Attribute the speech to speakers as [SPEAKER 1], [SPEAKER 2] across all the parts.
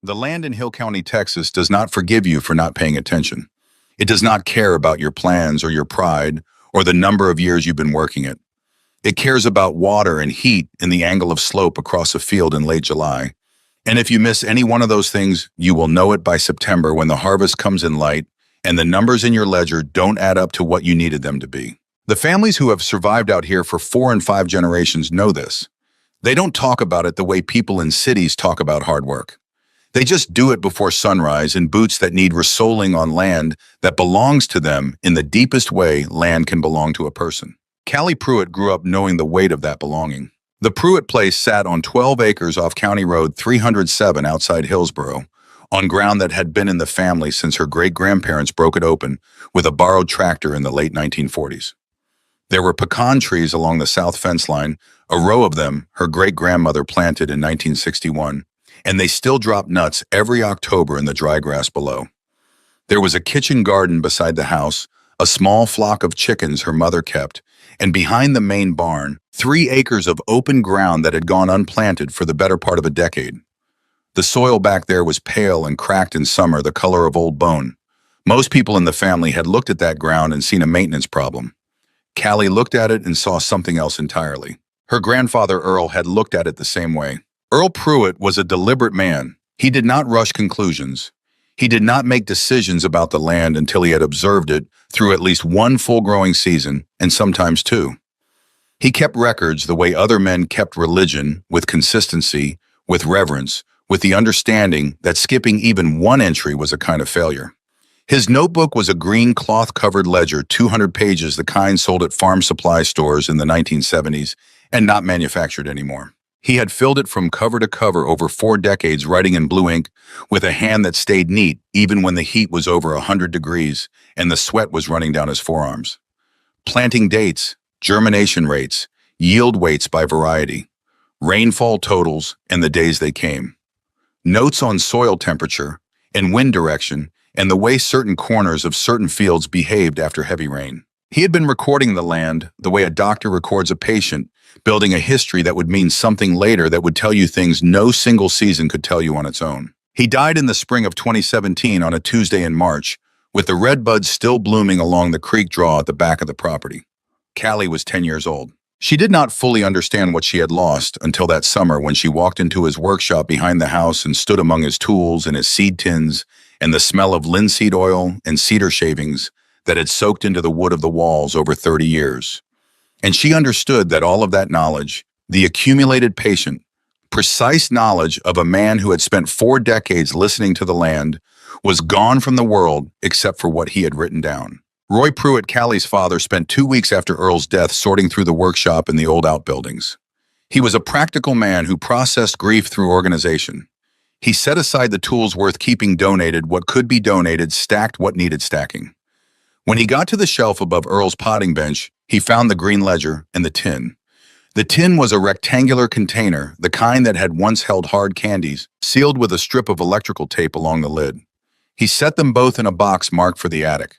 [SPEAKER 1] The land in Hill County, Texas does not forgive you for not paying attention. It does not care about your plans or your pride or the number of years you've been working it. It cares about water and heat and the angle of slope across a field in late July. And if you miss any one of those things, you will know it by September when the harvest comes in light and the numbers in your ledger don't add up to what you needed them to be. The families who have survived out here for 4 and 5 generations know this. They don't talk about it the way people in cities talk about hard work. They just do it before sunrise in boots that need resoling on land that belongs to them in the deepest way land can belong to a person. Callie Pruitt grew up knowing the weight of that belonging. The Pruitt place sat on 12 acres off County Road 307 outside Hillsboro, on ground that had been in the family since her great-grandparents broke it open with a borrowed tractor in the late 1940s. There were pecan trees along the south fence line, a row of them her great-grandmother planted in 1961, and they still drop nuts every October in the dry grass below. There was a kitchen garden beside the house, a small flock of chickens her mother kept, and behind the main barn, 3 acres of open ground that had gone unplanted for the better part of a decade. The soil back there was pale and cracked in summer, the color of old bone. Most people in the family had looked at that ground and seen a maintenance problem. Callie looked at it and saw something else entirely. Her grandfather Earl had looked at it the same way. Earl Pruitt was a deliberate man. He did not rush conclusions. He did not make decisions about the land until he had observed it through at least one full growing season, and sometimes 2. He kept records the way other men kept religion, with consistency, with reverence, with the understanding that skipping even one entry was a kind of failure. His notebook was a green cloth-covered ledger, 200 pages, the kind sold at farm supply stores in the 1970s and not manufactured anymore. He had filled it from cover to cover over 4 decades, writing in blue ink, with a hand that stayed neat even when the heat was over 100 degrees and the sweat was running down his forearms. Planting dates, germination rates, yield weights by variety, rainfall totals, and the days they came. Notes on soil temperature and wind direction and the way certain corners of certain fields behaved after heavy rain. He had been recording the land the way a doctor records a patient, building a history that would mean something later that would tell you things no single season could tell you on its own. He died in the spring of 2017 on a Tuesday in March, with the red buds still blooming along the creek draw at the back of the property. Callie was 10 years old. She did not fully understand what she had lost until that summer when she walked into his workshop behind the house and stood among his tools and his seed tins and the smell of linseed oil and cedar shavings that had soaked into the wood of the walls over 30 years. And she understood that all of that knowledge, the accumulated patient, precise knowledge of a man who had spent 4 decades listening to the land, was gone from the world except for what he had written down. Roy Pruitt, Callie's father, spent 2 weeks after Earl's death sorting through the workshop in the old outbuildings. He was a practical man who processed grief through organization. He set aside the tools worth keeping, donated what could be donated, stacked what needed stacking. When he got to the shelf above Earl's potting bench, he found the green ledger and the tin. The tin was a rectangular container, the kind that had once held hard candies, sealed with a strip of electrical tape along the lid. He set them both in a box marked for the attic.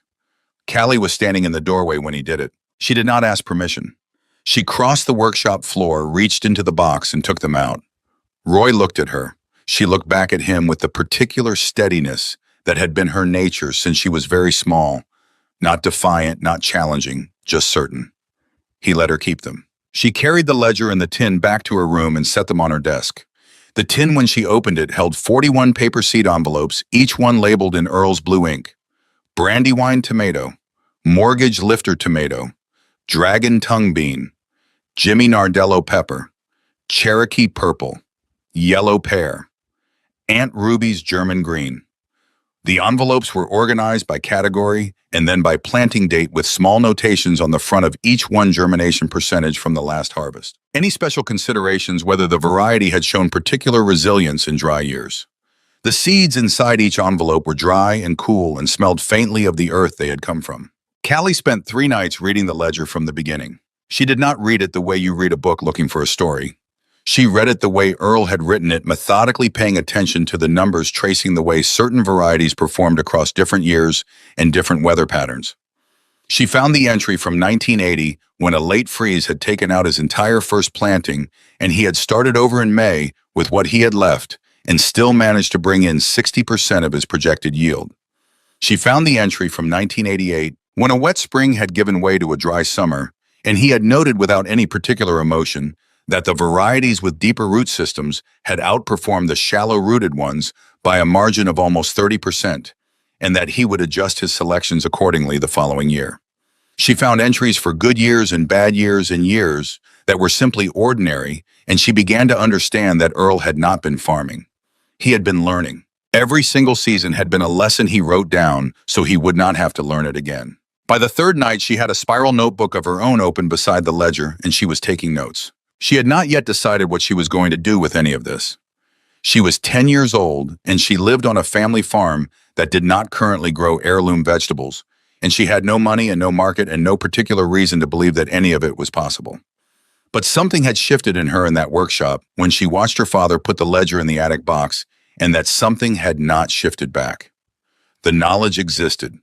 [SPEAKER 1] Callie was standing in the doorway when he did it. She did not ask permission. She crossed the workshop floor, reached into the box, and took them out. Roy looked at her. She looked back at him with the particular steadiness that had been her nature since she was very small, not defiant, not challenging, just certain. He let her keep them. She carried the ledger and the tin back to her room and set them on her desk. The tin, when she opened it, held 41 paper seed envelopes, each one labeled in Earl's blue ink. Brandywine tomato, mortgage lifter tomato, dragon tongue bean, Jimmy Nardello pepper, Cherokee purple, yellow pear, Aunt Ruby's German green. The envelopes were organized by category and then by planting date with small notations on the front of each one, germination percentage from the last harvest. Any special considerations whether the variety had shown particular resilience in dry years. The seeds inside each envelope were dry and cool and smelled faintly of the earth they had come from. Callie spent 3 nights reading the ledger from the beginning. She did not read it the way you read a book looking for a story. She read it the way Earl had written it, methodically paying attention to the numbers, tracing the way certain varieties performed across different years and different weather patterns. She found the entry from 1980 when a late freeze had taken out his entire first planting and he had started over in May with what he had left, and still managed to bring in 60% of his projected yield. She found the entry from 1988 when a wet spring had given way to a dry summer, and he had noted without any particular emotion that the varieties with deeper root systems had outperformed the shallow-rooted ones by a margin of almost 30%, and that he would adjust his selections accordingly the following year. She found entries for good years and bad years and years that were simply ordinary, and she began to understand that Earl had not been farming. He had been learning. Every single season had been a lesson he wrote down so he would not have to learn it again. By the third night, she had a spiral notebook of her own open beside the ledger, and she was taking notes. She had not yet decided what she was going to do with any of this. She was 10 years old, and she lived on a family farm that did not currently grow heirloom vegetables, and she had no money and no market and no particular reason to believe that any of it was possible. But something had shifted in her in that workshop when she watched her father put the ledger in the attic box, and that something had not shifted back. The knowledge existed.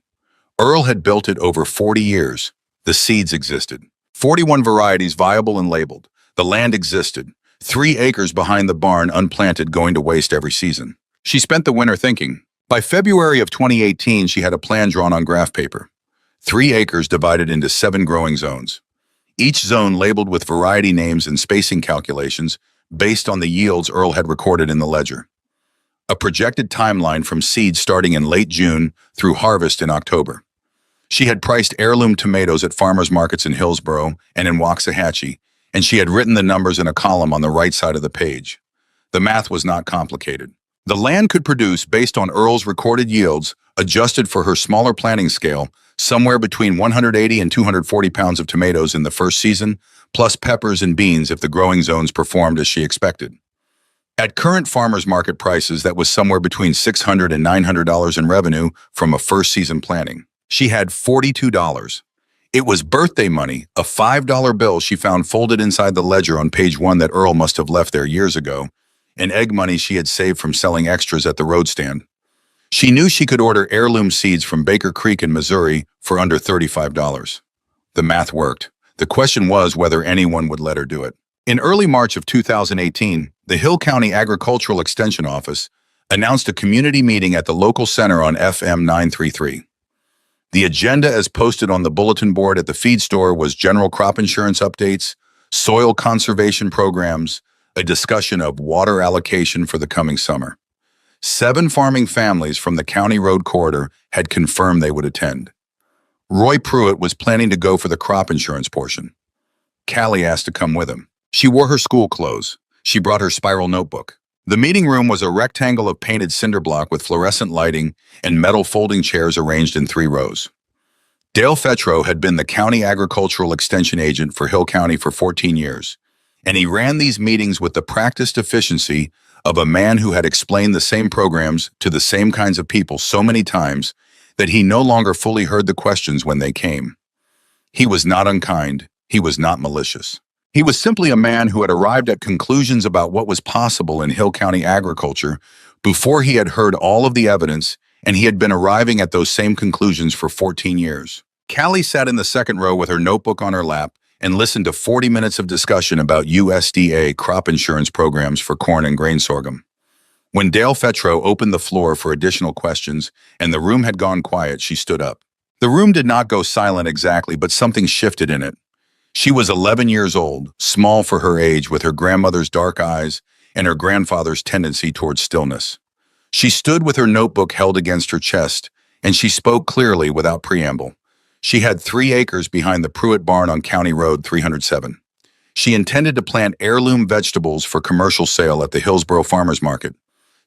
[SPEAKER 1] Earl had built it over 40 years. The seeds existed. 41 varieties viable and labeled. The land existed. 3 acres behind the barn unplanted going to waste every season. She spent the winter thinking. By February of 2018, she had a plan drawn on graph paper. 3 acres divided into 7 growing zones. Each zone labeled with variety names and spacing calculations based on the yields Earl had recorded in the ledger. A projected timeline from seed starting in late June through harvest in October. She had priced heirloom tomatoes at farmers markets in Hillsborough and in Waxahachie, and she had written the numbers in a column on the right side of the page. The math was not complicated. The land could produce, based on Earl's recorded yields, adjusted for her smaller planting scale, somewhere between 180 and 240 pounds of tomatoes in the first season, plus peppers and beans if the growing zones performed as she expected. At current farmers market prices, that was somewhere between $600 and $900 in revenue from a first season planting. She had $42. It was birthday money, a $5 bill she found folded inside the ledger on page 1 that Earl must have left there years ago, and egg money she had saved from selling extras at the road stand. She knew she could order heirloom seeds from Baker Creek in Missouri for under $35. The math worked. The question was whether anyone would let her do it. In early March of 2018, the Hill County Agricultural Extension Office announced a community meeting at the local center on FM 933. The agenda as posted on the bulletin board at the feed store was general crop insurance updates, soil conservation programs, a discussion of water allocation for the coming summer. 7 farming families from the county road corridor had confirmed they would attend. Roy Pruitt was planning to go for the crop insurance portion. Callie asked to come with him. She wore her school clothes. She brought her spiral notebook. The meeting room was a rectangle of painted cinder block with fluorescent lighting and metal folding chairs arranged in 3 rows. Dale Fetro had been the county agricultural extension agent for Hill County for 14 years, and he ran these meetings with the practiced efficiency of a man who had explained the same programs to the same kinds of people so many times that he no longer fully heard the questions when they came. He was not unkind. He was not malicious. He was simply a man who had arrived at conclusions about what was possible in Hill County agriculture before he had heard all of the evidence, and he had been arriving at those same conclusions for 14 years. Callie sat in the second row with her notebook on her lap and listened to 40 minutes of discussion about USDA crop insurance programs for corn and grain sorghum. When Dale Fetro opened the floor for additional questions and the room had gone quiet, she stood up. The room did not go silent exactly, but something shifted in it. She was 11 years old, small for her age, with her grandmother's dark eyes and her grandfather's tendency towards stillness. She stood with her notebook held against her chest, and she spoke clearly without preamble. She had 3 acres behind the Pruitt barn on County Road 307. She intended to plant heirloom vegetables for commercial sale at the Hillsborough Farmers Market.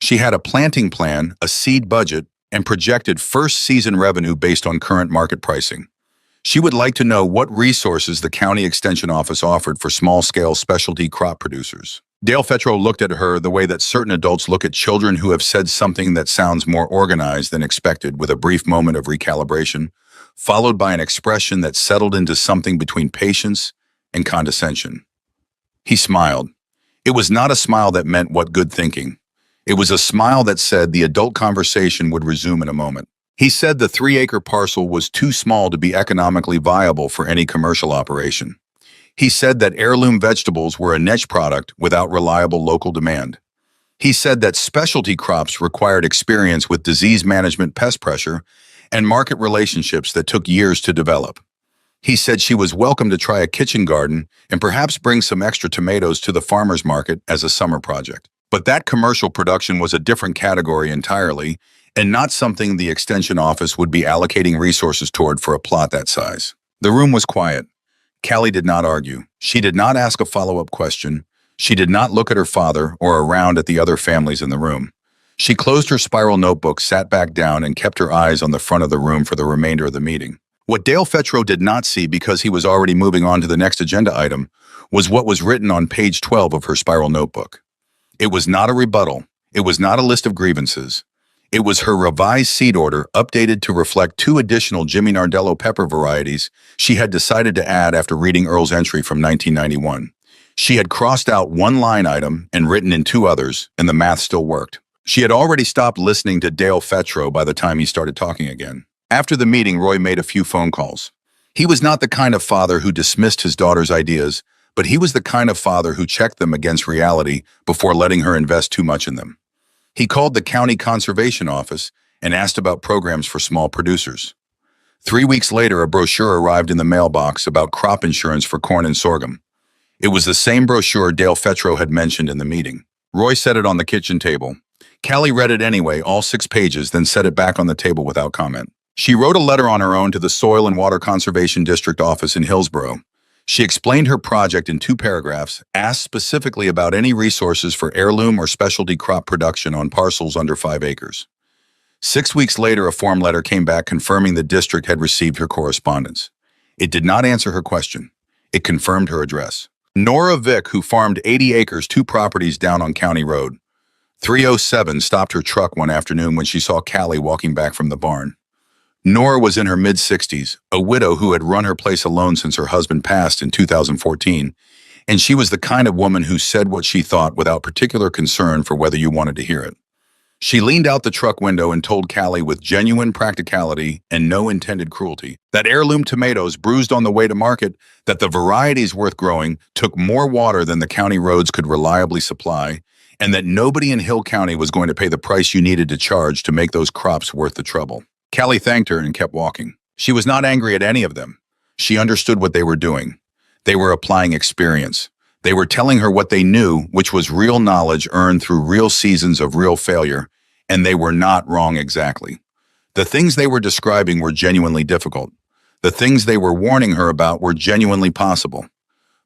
[SPEAKER 1] She had a planting plan, a seed budget, and projected first season revenue based on current market pricing. She would like to know what resources the County Extension Office offered for small-scale specialty crop producers. Dale Fetro looked at her the way that certain adults look at children who have said something that sounds more organized than expected, with a brief moment of recalibration, followed by an expression that settled into something between patience and condescension. He smiled. It was not a smile that meant what good thinking. It was a smile that said the adult conversation would resume in a moment. He said the 3-acre parcel was too small to be economically viable for any commercial operation. He said that heirloom vegetables were a niche product without reliable local demand. He said that specialty crops required experience with disease management, pest pressure, and market relationships that took years to develop. He said she was welcome to try a kitchen garden and perhaps bring some extra tomatoes to the farmer's market as a summer project. But that commercial production was a different category entirely, and not something the extension office would be allocating resources toward for a plot that size. The room was quiet. Callie did not argue. She did not ask a follow-up question. She did not look at her father or around at the other families in the room. She closed her spiral notebook, sat back down, and kept her eyes on the front of the room for the remainder of the meeting. What Dale Fetro did not see, because he was already moving on to the next agenda item, was what was written on page 12 of her spiral notebook. It was not a rebuttal. It was not a list of grievances. It was her revised seed order, updated to reflect 2 additional Jimmy Nardello pepper varieties she had decided to add after reading Earl's entry from 1991. She had crossed out 1 line item and written in 2 others, and the math still worked. She had already stopped listening to Dale Fetro by the time he started talking again. After the meeting, Roy made a few phone calls. He was not the kind of father who dismissed his daughter's ideas, but he was the kind of father who checked them against reality before letting her invest too much in them. He called the county conservation office and asked about programs for small producers. 3 weeks later, a brochure arrived in the mailbox about crop insurance for corn and sorghum. It was the same brochure Dale Fetro had mentioned in the meeting. Roy set it on the kitchen table. Callie read it anyway, all 6 pages, then set it back on the table without comment. She wrote a letter on her own to the Soil and Water Conservation District office in Hillsborough. She explained her project in 2 paragraphs, asked specifically about any resources for heirloom or specialty crop production on parcels under 5 acres. 6 weeks later, a form letter came back confirming the district had received her correspondence. It did not answer her question. It confirmed her address. Nora Vick, who farmed 80 acres, 2 properties down on County Road. 307 stopped her truck one afternoon when she saw Callie walking back from the barn. Nora was in her mid-60s, a widow who had run her place alone since her husband passed in 2014, and she was the kind of woman who said what she thought without particular concern for whether you wanted to hear it. She leaned out the truck window and told Callie with genuine practicality and no intended cruelty that heirloom tomatoes bruised on the way to market, that the varieties worth growing took more water than the county roads could reliably supply, and that nobody in Hill County was going to pay the price you needed to charge to make those crops worth the trouble. Callie thanked her and kept walking. She was not angry at any of them. She understood what they were doing. They were applying experience. They were telling her what they knew, which was real knowledge earned through real seasons of real failure, and they were not wrong exactly. The things they were describing were genuinely difficult. The things they were warning her about were genuinely possible.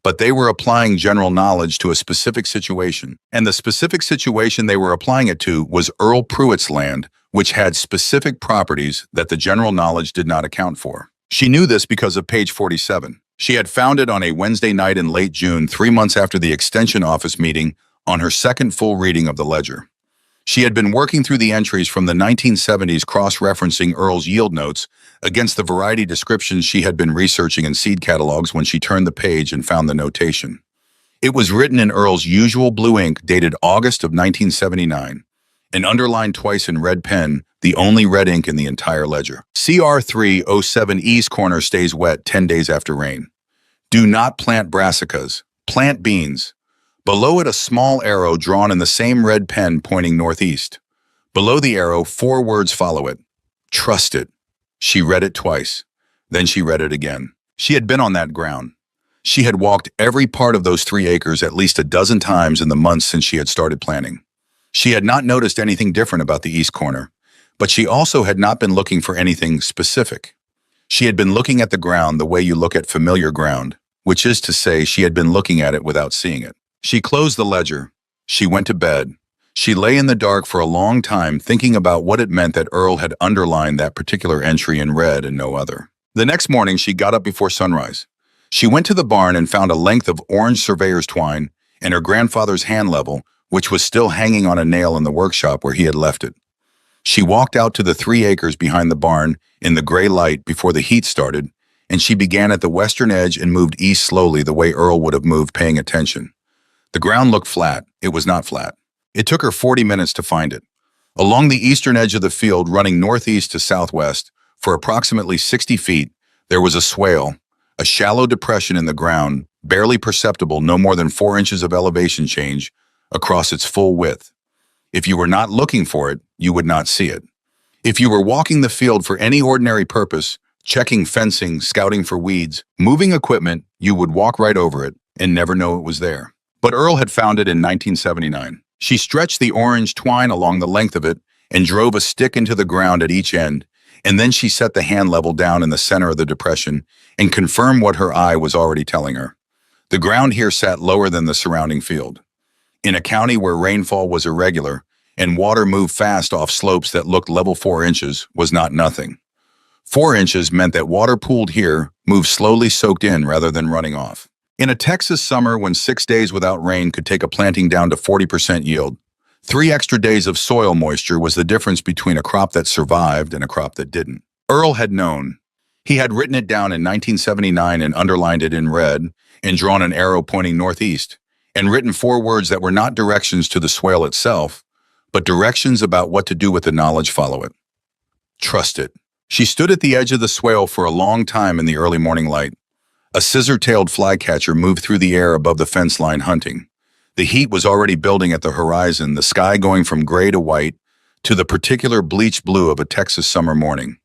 [SPEAKER 1] But they were applying general knowledge to a specific situation, and the specific situation they were applying it to was Earl Pruitt's land, which had specific properties that the general knowledge did not account for. She knew this because of page 47. She had found it on a Wednesday night in late June, 3 months after the extension office meeting, on her second full reading of the ledger. She had been working through the entries from the 1970s, cross-referencing Earl's yield notes against the variety descriptions she had been researching in seed catalogs when she turned the page and found the notation. It was written in Earl's usual blue ink, dated August of 1979, and underlined twice in red pen, the only red ink in the entire ledger. CR307 East corner stays wet 10 days after rain. Do not plant brassicas. Plant beans. Below it, a small arrow drawn in the same red pen pointing northeast. Below the arrow, 4 words follow it. Trust it. She read it twice. Then she read it again. She had been on that ground. She had walked every part of those 3 acres at least a dozen times in the months since she had started planting. She had not noticed anything different about the east corner, but she also had not been looking for anything specific. She had been looking at the ground the way you look at familiar ground, which is to say she had been looking at it without seeing it. She closed the ledger. She went to bed. She lay in the dark for a long time thinking about what it meant that Earl had underlined that particular entry in red and no other. The next morning, she got up before sunrise. She went to the barn and found a length of orange surveyor's twine and her grandfather's hand level, which was still hanging on a nail in the workshop where he had left it. She walked out to the 3 acres behind the barn in the gray light before the heat started, and she began at the western edge and moved east slowly the way Earl would have moved, paying attention. The ground looked flat. It was not flat. It took her 40 minutes to find it. Along the eastern edge of the field, running northeast to southwest, for approximately 60 feet, there was a swale, a shallow depression in the ground, barely perceptible, no more than 4 inches of elevation change across its full width. If you were not looking for it, you would not see it. If you were walking the field for any ordinary purpose, checking fencing, scouting for weeds, moving equipment, you would walk right over it and never know it was there. But Earl had found it in 1979. She stretched the orange twine along the length of it and drove a stick into the ground at each end, and then she set the hand level down in the center of the depression and confirmed what her eye was already telling her. The ground here sat lower than the surrounding field. In a county where rainfall was irregular and water moved fast off slopes that looked level 4 inches was not nothing. 4 inches meant that water pooled here moved slowly soaked in rather than running off. In a Texas summer when 6 days without rain could take a planting down to 40% yield, 3 extra days of soil moisture was the difference between a crop that survived and a crop that didn't. Earl had known. He had written it down in 1979 and underlined it in red and drawn an arrow pointing northeast and written 4 words that were not directions to the swale itself, but directions about what to do with the knowledge follow it. Trust it. She stood at the edge of the swale for a long time in the early morning light. A scissor-tailed flycatcher moved through the air above the fence line hunting. The heat was already building at the horizon, the sky going from gray to white to the particular bleached blue of a Texas summer morning.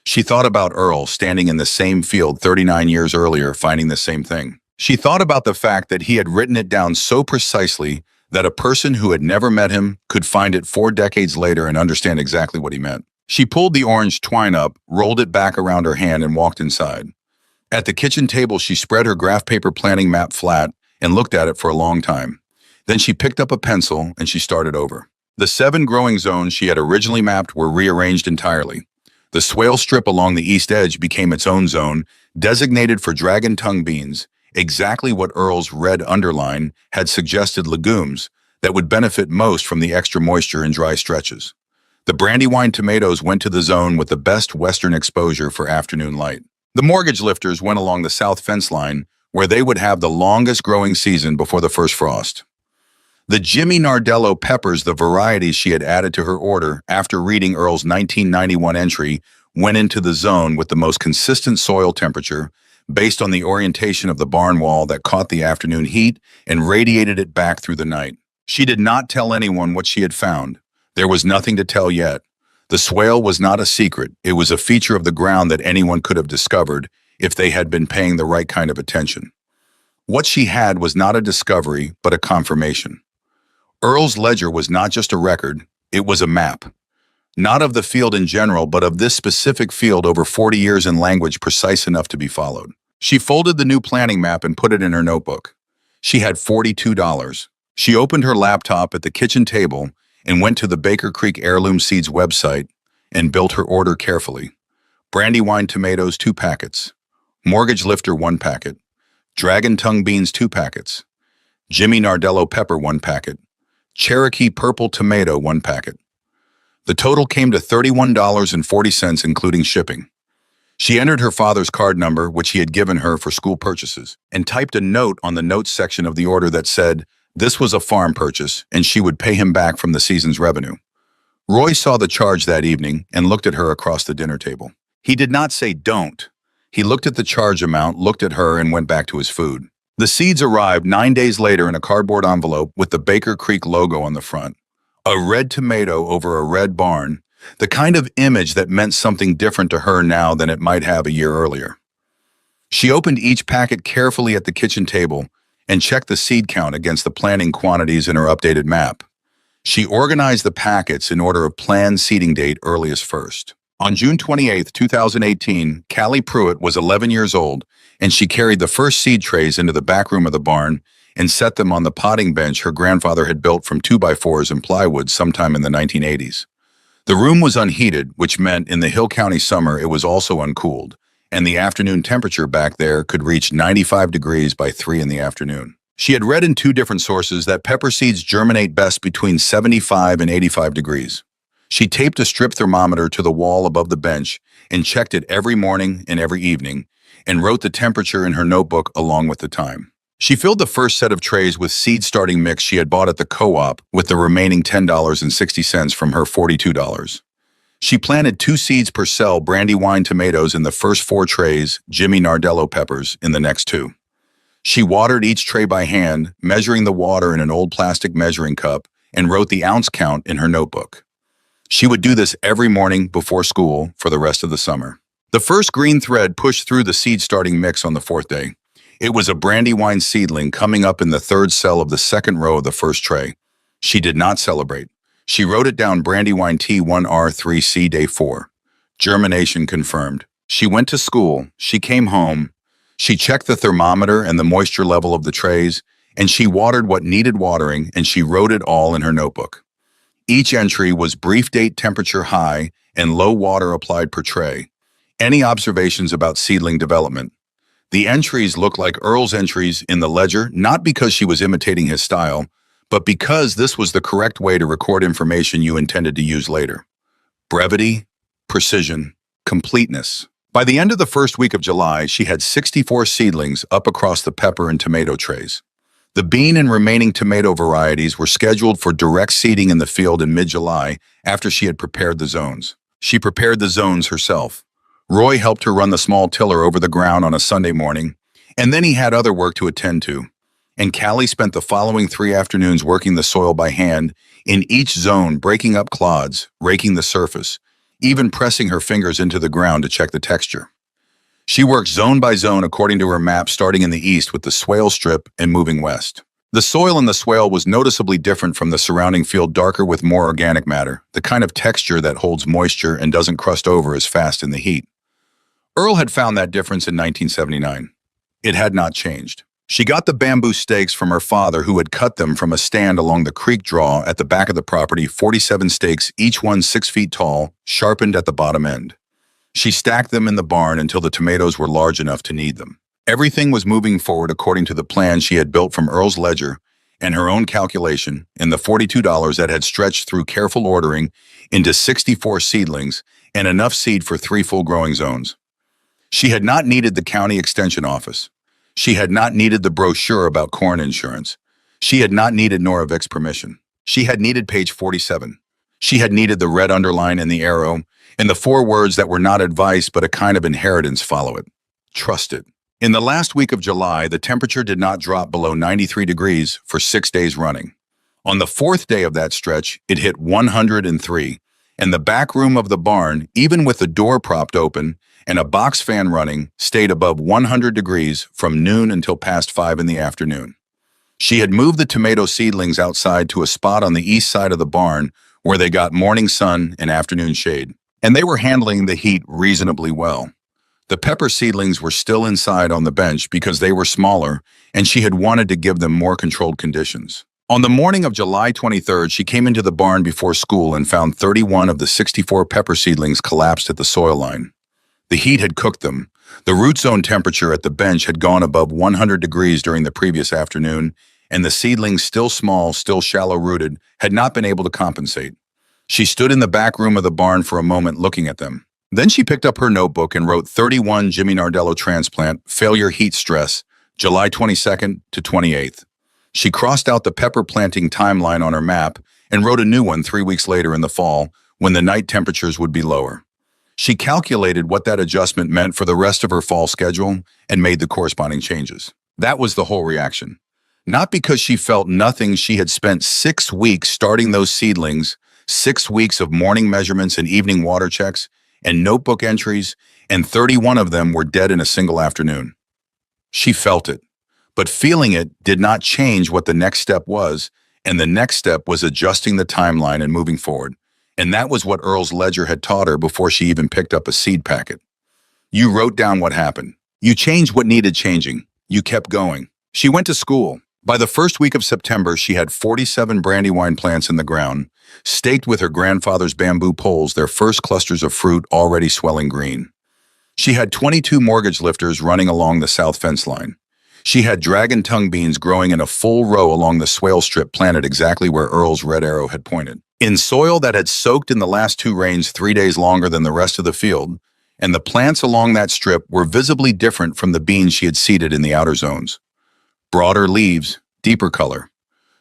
[SPEAKER 1] She thought about Earl standing in the same field 39 years earlier, finding the same thing. She thought about the fact that he had written it down so precisely that a person who had never met him could find it 4 decades later and understand exactly what he meant. She pulled the orange twine up, rolled it back around her hand, and walked inside. At the kitchen table, she spread her graph paper planting map flat and looked at it for a long time. Then she picked up a pencil and she started over. The 7 growing zones she had originally mapped were rearranged entirely. The swale strip along the east edge became its own zone, designated for dragon tongue beans, exactly what Earl's red underline had suggested legumes that would benefit most from the extra moisture in dry stretches. The Brandywine tomatoes went to the zone with the best western exposure for afternoon light. The mortgage lifters went along the south fence line, where they would have the longest growing season before the first frost. The Jimmy Nardello peppers, the varieties she had added to her order after reading Earl's 1991 entry, went into the zone with the most consistent soil temperature, based on the orientation of the barn wall that caught the afternoon heat and radiated it back through the night. She did not tell anyone what she had found. There was nothing to tell yet. The swale was not a secret. It was a feature of the ground that anyone could have discovered if they had been paying the right kind of attention. What she had was not a discovery, but a confirmation. Earl's ledger was not just a record, it was a map. Not of the field in general, but of this specific field over 40 years in language precise enough to be followed. She folded the new planning map and put it in her notebook. She had $42. She opened her laptop at the kitchen table and went to the Baker Creek Heirloom Seeds website and built her order carefully. Brandywine tomatoes, 2 packets. Mortgage lifter, 1 packet. Dragon tongue beans, 2 packets. Jimmy Nardello pepper, 1 packet. Cherokee purple tomato, 1 packet. The total came to $31.40, including shipping. She entered her father's card number, which he had given her for school purchases, and typed a note on the notes section of the order that said, this was a farm purchase, and she would pay him back from the season's revenue. Roy saw the charge that evening and looked at her across the dinner table. He did not say don't. He looked at the charge amount, looked at her, and went back to his food. The seeds arrived 9 days later in a cardboard envelope with the Baker Creek logo on the front. A red tomato over a red barn, the kind of image that meant something different to her now than it might have a year earlier. She opened each packet carefully at the kitchen table and checked the seed count against the planting quantities in her updated map. She organized the packets in order of planned seeding date earliest first. On June 28, 2018, Callie Pruitt was 11 years old, and she carried the first seed trays into the back room of the barn and set them on the potting bench her grandfather had built from 2x4s and plywood sometime in the 1980s. The room was unheated, which meant in the Hill County summer it was also uncooled, and the afternoon temperature back there could reach 95 degrees by 3 in the afternoon. She had read in 2 different sources that pepper seeds germinate best between 75 and 85 degrees. She taped a strip thermometer to the wall above the bench and checked it every morning and every evening, and wrote the temperature in her notebook along with the time. She filled the first set of trays with seed starting mix she had bought at the co-op with the remaining $10.60 from her $42. She planted 2 seeds per cell Brandywine tomatoes in the first 4 trays, Jimmy Nardello peppers in the next 2. She watered each tray by hand, measuring the water in an old plastic measuring cup and wrote the ounce count in her notebook. She would do this every morning before school for the rest of the summer. The first green thread pushed through the seed-starting mix on the fourth day. It was a brandywine seedling coming up in the third cell of the second row of the first tray. She did not celebrate. She wrote it down: Brandywine T1R3C day 4. Germination confirmed. She went to school. She came home. She checked the thermometer and the moisture level of the trays, and she watered what needed watering, and she wrote it all in her notebook. Each entry was brief date, temperature high, and low water applied per tray. Any observations about seedling development? The entries looked like Earl's entries in the ledger, not because she was imitating his style, but because this was the correct way to record information you intended to use later. Brevity, precision, completeness. By the end of the first week of July, she had 64 seedlings up across the pepper and tomato trays. The bean and remaining tomato varieties were scheduled for direct seeding in the field in mid-July after she had prepared the zones. She prepared the zones herself. Roy helped her run the small tiller over the ground on a Sunday morning, and then he had other work to attend to. And Callie spent the following 3 afternoons working the soil by hand, in each zone breaking up clods, raking the surface, even pressing her fingers into the ground to check the texture. She worked zone by zone according to her map, starting in the east with the swale strip and moving west. The soil in the swale was noticeably different from the surrounding field, darker with more organic matter, the kind of texture that holds moisture and doesn't crust over as fast in the heat. Earl had found that difference in 1979. It had not changed. She got the bamboo stakes from her father, who had cut them from a stand along the creek draw at the back of the property, 47 stakes, each one 6 feet tall, sharpened at the bottom end. She stacked them in the barn until the tomatoes were large enough to need them. Everything was moving forward according to the plan she had built from Earl's ledger and her own calculation, and the $42 that had stretched through careful ordering into 64 seedlings and enough seed for 3 full growing zones. She had not needed the county extension office. She had not needed the brochure about corn insurance. She had not needed Nora Vic's permission. She had needed page 47. She had needed the red underline and the arrow, and the 4 words that were not advice but a kind of inheritance follow it. Trust it. In the last week of July, the temperature did not drop below 93 degrees for 6 days running. On the 4th day of that stretch, it hit 103, and the back room of the barn, even with the door propped open and a box fan running, stayed above 100 degrees from noon until past 5 in the afternoon. She had moved the tomato seedlings outside to a spot on the east side of the barn where they got morning sun and afternoon shade, and they were handling the heat reasonably well. The pepper seedlings were still inside on the bench because they were smaller, and she had wanted to give them more controlled conditions. On the morning of July 23rd, she came into the barn before school and found 31 of the 64 pepper seedlings collapsed at the soil line. The heat had cooked them. The root zone temperature at the bench had gone above 100 degrees during the previous afternoon, and the seedlings, still small, still shallow-rooted, had not been able to compensate. She stood in the back room of the barn for a moment looking at them. Then she picked up her notebook and wrote 31 Jimmy Nardello transplant, failure heat stress, July 22nd to 28th. She crossed out the pepper planting timeline on her map and wrote a new one 3 weeks later in the fall when the night temperatures would be lower. She calculated what that adjustment meant for the rest of her fall schedule and made the corresponding changes. That was the whole reaction. Not because she felt nothing. She had spent 6 weeks starting those seedlings, 6 weeks of morning measurements and evening water checks and notebook entries, and 31 of them were dead in a single afternoon. She felt it, but feeling it did not change what the next step was, and the next step was adjusting the timeline and moving forward. And that was what Earl's ledger had taught her before she even picked up a seed packet. You wrote down what happened. You changed what needed changing. You kept going. She went to school. By the first week of September, she had 47 brandywine plants in the ground, staked with her grandfather's bamboo poles, their first clusters of fruit already swelling green. She had 22 mortgage lifters running along the south fence line. She had dragon tongue beans growing in a full row along the swale strip planted exactly where Earl's red arrow had pointed, in soil that had soaked in the last 2 rains 3 days longer than the rest of the field, and the plants along that strip were visibly different from the beans she had seeded in the outer zones. Broader leaves, deeper color.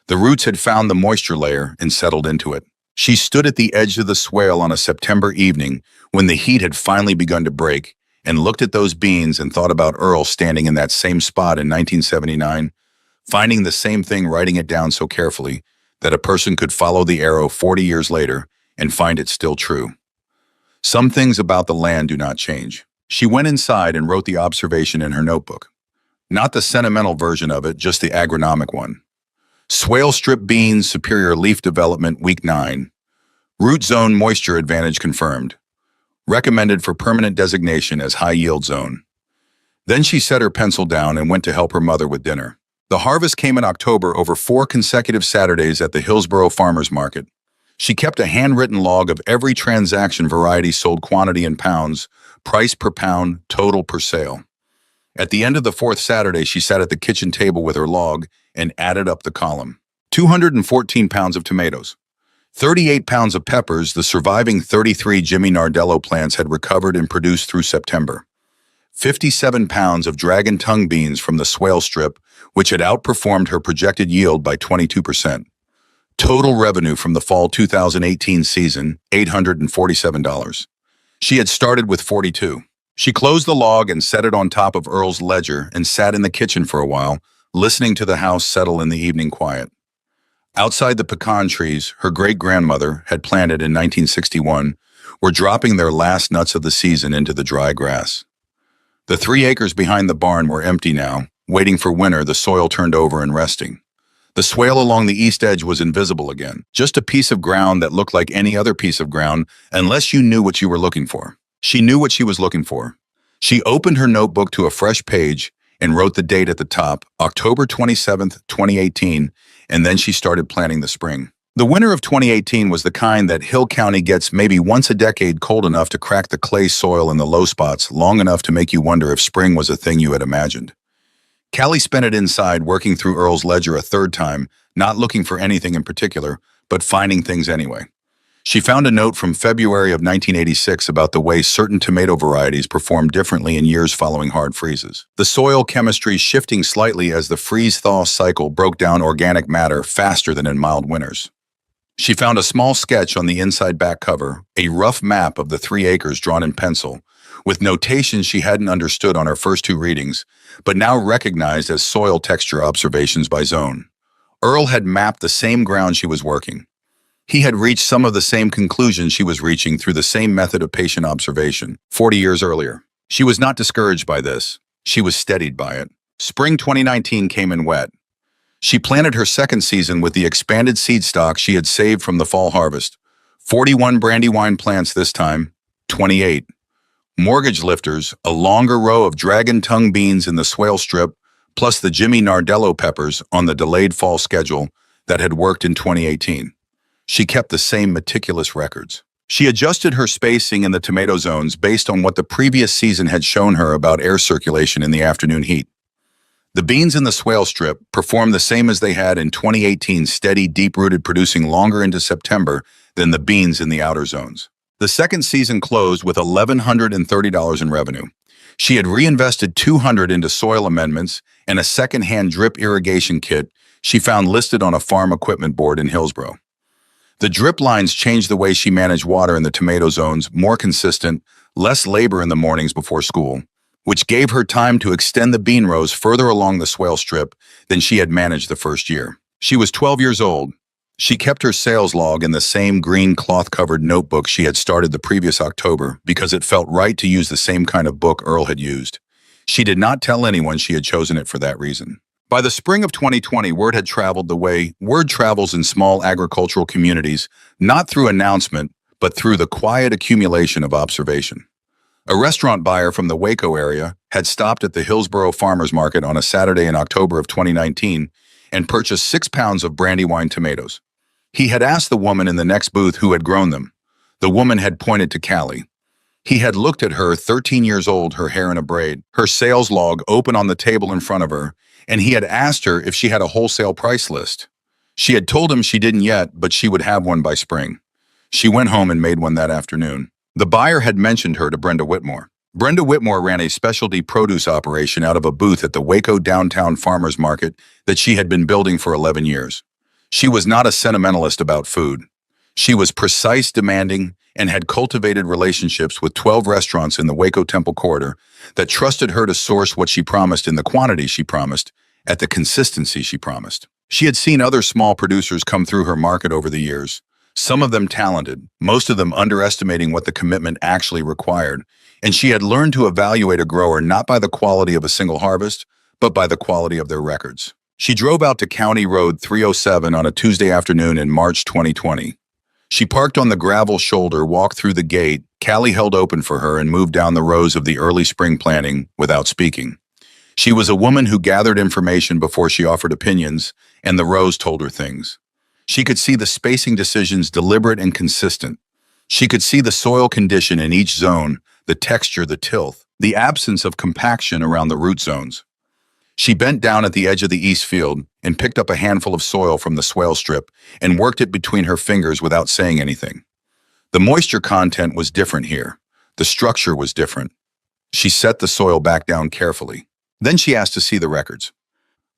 [SPEAKER 1] The roots had found the moisture layer and settled into it. She stood at the edge of the swale on a September evening when the heat had finally begun to break and looked at those beans and thought about Earl standing in that same spot in 1979, finding the same thing, writing it down so carefully, that a person could follow the arrow 40 years later and find it still true. Some things about the land do not change. She went inside and wrote the observation in her notebook. Not the sentimental version of it, just the agronomic one. Swale strip beans, superior leaf development, week 9. Root zone moisture advantage confirmed. Recommended for permanent designation as high yield zone. Then she set her pencil down and went to help her mother with dinner. The harvest came in October over 4 consecutive Saturdays at the Hillsborough Farmers Market. She kept a handwritten log of every transaction, variety sold, quantity in pounds, price per pound, total per sale. At the end of the 4th Saturday, she sat at the kitchen table with her log and added up the column. 214 pounds of tomatoes. 38 pounds of peppers. The surviving 33 Jimmy Nardello plants had recovered and produced through September. 57 pounds of dragon tongue beans from the swale strip, which had outperformed her projected yield by 22%. Total revenue from the fall 2018 season, $847. She had started with 42. She closed the log and set it on top of Earl's ledger and sat in the kitchen for a while, listening to the house settle in the evening quiet. Outside, the pecan trees her great-grandmother had planted in 1961 were dropping their last nuts of the season into the dry grass. The 3 acres behind the barn were empty now, waiting for winter, the soil turned over and resting. The swale along the east edge was invisible again, just a piece of ground that looked like any other piece of ground unless you knew what you were looking for. She knew what she was looking for. She opened her notebook to a fresh page and wrote the date at the top, October 27th, 2018, and then she started planning the spring. The winter of 2018 was the kind that Hill County gets maybe once a decade, cold enough to crack the clay soil in the low spots, long enough to make you wonder if spring was a thing you had imagined. Callie spent it inside, working through Earl's ledger a 3rd time, not looking for anything in particular, but finding things anyway. She found a note from February of 1986 about the way certain tomato varieties performed differently in years following hard freezes. The soil chemistry shifting slightly as the freeze-thaw cycle broke down organic matter faster than in mild winters. She found a small sketch on the inside back cover, a rough map of the 3 acres drawn in pencil, with notations she hadn't understood on her first 2 readings, but now recognized as soil texture observations by zone. Earl had mapped the same ground she was working. He had reached some of the same conclusions she was reaching through the same method of patient observation 40 years earlier. She was not discouraged by this. She was steadied by it. Spring 2019 came in wet. She planted her 2nd season with the expanded seed stock she had saved from the fall harvest. 41 Brandywine plants this time, 28. Mortgage lifters, a longer row of dragon tongue beans in the swale strip, plus the Jimmy Nardello peppers on the delayed fall schedule that had worked in 2018. She kept the same meticulous records. She adjusted her spacing in the tomato zones based on what the previous season had shown her about air circulation in the afternoon heat. The beans in the swale strip performed the same as they had in 2018, steady, deep-rooted, producing longer into September than the beans in the outer zones. The 2nd season closed with $1,130 in revenue. She had reinvested $200 into soil amendments and a second-hand drip irrigation kit she found listed on a farm equipment board in Hillsborough. The drip lines changed the way she managed water in the tomato zones, more consistent, less labor in the mornings before school, which gave her time to extend the bean rows further along the swale strip than she had managed the first year. She was 12 years old. She kept her sales log in the same green cloth-covered notebook she had started the previous October because it felt right to use the same kind of book Earl had used. She did not tell anyone she had chosen it for that reason. By the spring of 2020, word had traveled the way word travels in small agricultural communities, not through announcement, but through the quiet accumulation of observation. A restaurant buyer from the Waco area had stopped at the Hillsborough Farmers Market on a Saturday in October of 2019 and purchased 6 pounds of Brandywine tomatoes. He had asked the woman in the next booth who had grown them. The woman had pointed to Callie. He had looked at her, 13 years old, her hair in a braid, her sales log open on the table in front of her, and he had asked her if she had a wholesale price list. She had told him she didn't yet, but she would have one by spring. She went home and made one that afternoon. The buyer had mentioned her to Brenda Whitmore. Brenda Whitmore ran a specialty produce operation out of a booth at the Waco downtown farmers market that she had been building for 11 years. She was not a sentimentalist about food. She was precise, demanding, and had cultivated relationships with 12 restaurants in the Waco Temple corridor that trusted her to source what she promised in the quantity she promised, at the consistency she promised. She had seen other small producers come through her market over the years, some of them talented, most of them underestimating what the commitment actually required, and she had learned to evaluate a grower not by the quality of a single harvest, but by the quality of their records. She drove out to County Road 307 on a Tuesday afternoon in March 2020. She parked on the gravel shoulder, walked through the gate, Callie held open for her, and moved down the rows of the early spring planting without speaking. She was a woman who gathered information before she offered opinions, and the rows told her things. She could see the spacing decisions deliberate and consistent. She could see the soil condition in each zone, the texture, the tilth, the absence of compaction around the root zones. She bent down at the edge of the east field and picked up a handful of soil from the swale strip and worked it between her fingers without saying anything. The moisture content was different here. The structure was different. She set the soil back down carefully. Then she asked to see the records.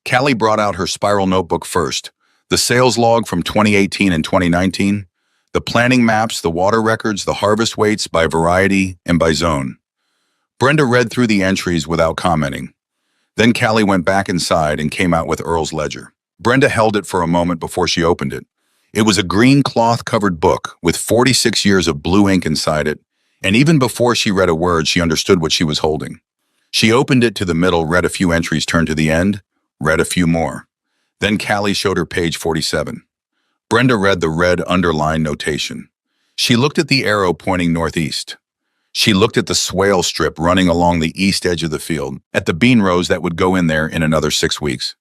[SPEAKER 1] Callie brought out her spiral notebook first, the sales log from 2018 and 2019, the planting maps, the water records, the harvest weights by variety and by zone. Brenda read through the entries without commenting. Then Callie went back inside and came out with Earl's ledger. Brenda held it for a moment before she opened it. It was a green cloth-covered book with 46 years of blue ink inside it, and even before she read a word, she understood what she was holding. She opened it to the middle, read a few entries, turned to the end, read a few more. Then Callie showed her page 47. Brenda read the red underline notation. She looked at the arrow pointing northeast. She looked at the swale strip running along the east edge of the field, at the bean rows that would go in there in another 6 weeks.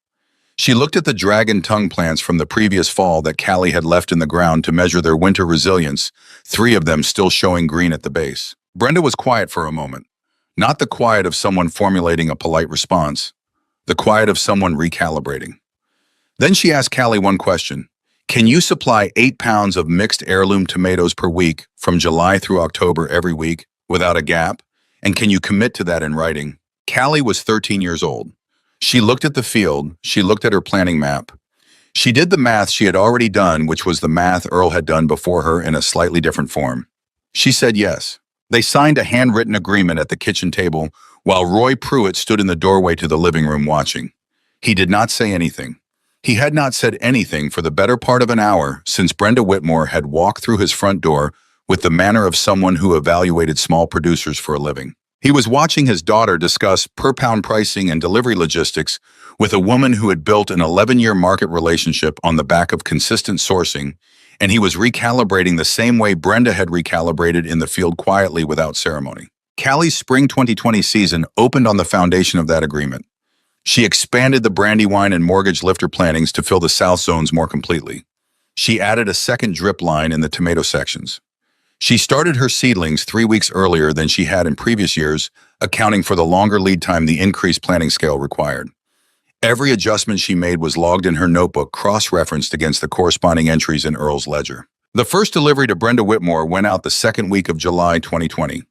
[SPEAKER 1] She looked at the dragon tongue plants from the previous fall that Callie had left in the ground to measure their winter resilience, 3 of them still showing green at the base. Brenda was quiet for a moment. Not the quiet of someone formulating a polite response, the quiet of someone recalibrating. Then she asked Callie one question. Can you supply 8 pounds of mixed heirloom tomatoes per week from July through October every week without a gap? And can you commit to that in writing? Callie was 13 years old. She looked at the field. She looked at her planting map. She did the math she had already done, which was the math Earl had done before her in a slightly different form. She said yes. They signed a handwritten agreement at the kitchen table while Roy Pruitt stood in the doorway to the living room watching. He did not say anything. He had not said anything for the better part of an hour since Brenda Whitmore had walked through his front door with the manner of someone who evaluated small producers for a living. He was watching his daughter discuss per-pound pricing and delivery logistics with a woman who had built an 11-year market relationship on the back of consistent sourcing, and he was recalibrating the same way Brenda had recalibrated in the field quietly without ceremony. Callie's spring 2020 season opened on the foundation of that agreement. She expanded the Brandywine and Mortgage Lifter plantings to fill the south zones more completely. She added a second drip line in the tomato sections. She started her seedlings 3 weeks earlier than she had in previous years, accounting for the longer lead time the increased planting scale required. Every adjustment she made was logged in her notebook, cross-referenced against the corresponding entries in Earl's ledger. The first delivery to Brenda Whitmore went out the second week of July 2020.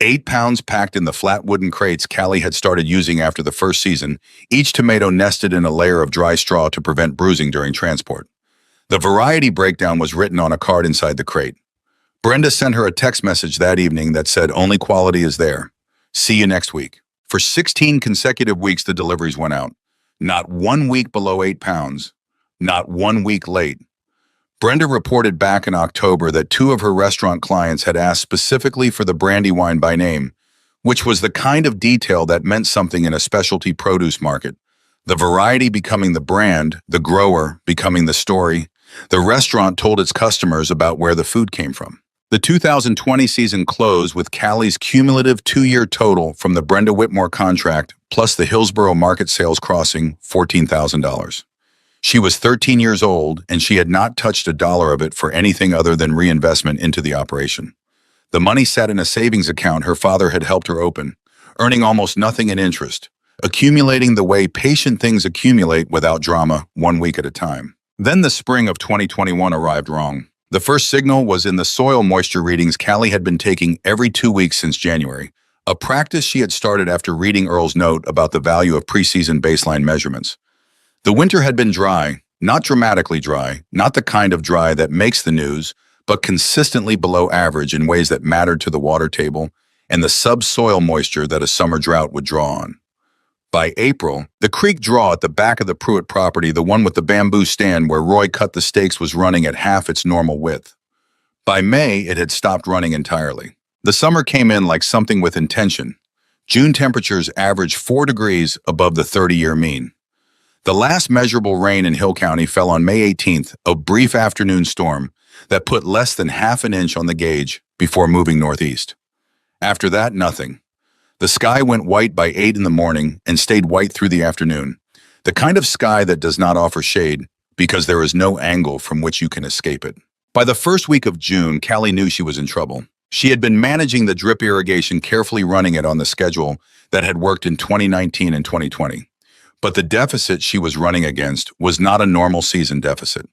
[SPEAKER 1] 8 pounds packed in the flat wooden crates Callie had started using after the first season, each tomato nested in a layer of dry straw to prevent bruising during transport. The variety breakdown was written on a card inside the crate. Brenda sent her a text message that evening that said, "Only quality is there. See you next week." For 16 consecutive weeks, the deliveries went out. Not 1 week below 8 pounds. Not 1 week late. Brenda reported back in October that 2 of her restaurant clients had asked specifically for the Brandywine by name, which was the kind of detail that meant something in a specialty produce market. The variety becoming the brand, the grower becoming the story. The restaurant told its customers about where the food came from. The 2020 season closed with Callie's cumulative 2-year total from the Brenda Whitmore contract plus the Hillsborough market sales crossing $14,000. She was 13 years old, and she had not touched a dollar of it for anything other than reinvestment into the operation. The money sat in a savings account her father had helped her open, earning almost nothing in interest, accumulating the way patient things accumulate without drama, 1 week at a time. Then the spring of 2021 arrived wrong. The first signal was in the soil moisture readings Callie had been taking every 2 weeks since January, a practice she had started after reading Earl's note about the value of preseason baseline measurements. The winter had been dry, not dramatically dry, not the kind of dry that makes the news, but consistently below average in ways that mattered to the water table and the subsoil moisture that a summer drought would draw on. By April, the creek draw at the back of the Pruitt property, the one with the bamboo stand where Roy cut the stakes, was running at half its normal width. By May, it had stopped running entirely. The summer came in like something with intention. June temperatures averaged 4 degrees above the 30-year mean. The last measurable rain in Hill County fell on May 18th, a brief afternoon storm that put less than half an inch on the gauge before moving northeast. After that, nothing. The sky went white by 8 in the morning and stayed white through the afternoon, the kind of sky that does not offer shade because there is no angle from which you can escape it. By the first week of June, Callie knew she was in trouble. She had been managing the drip irrigation, carefully running it on the schedule that had worked in 2019 and 2020. But the deficit she was running against was not a normal season deficit.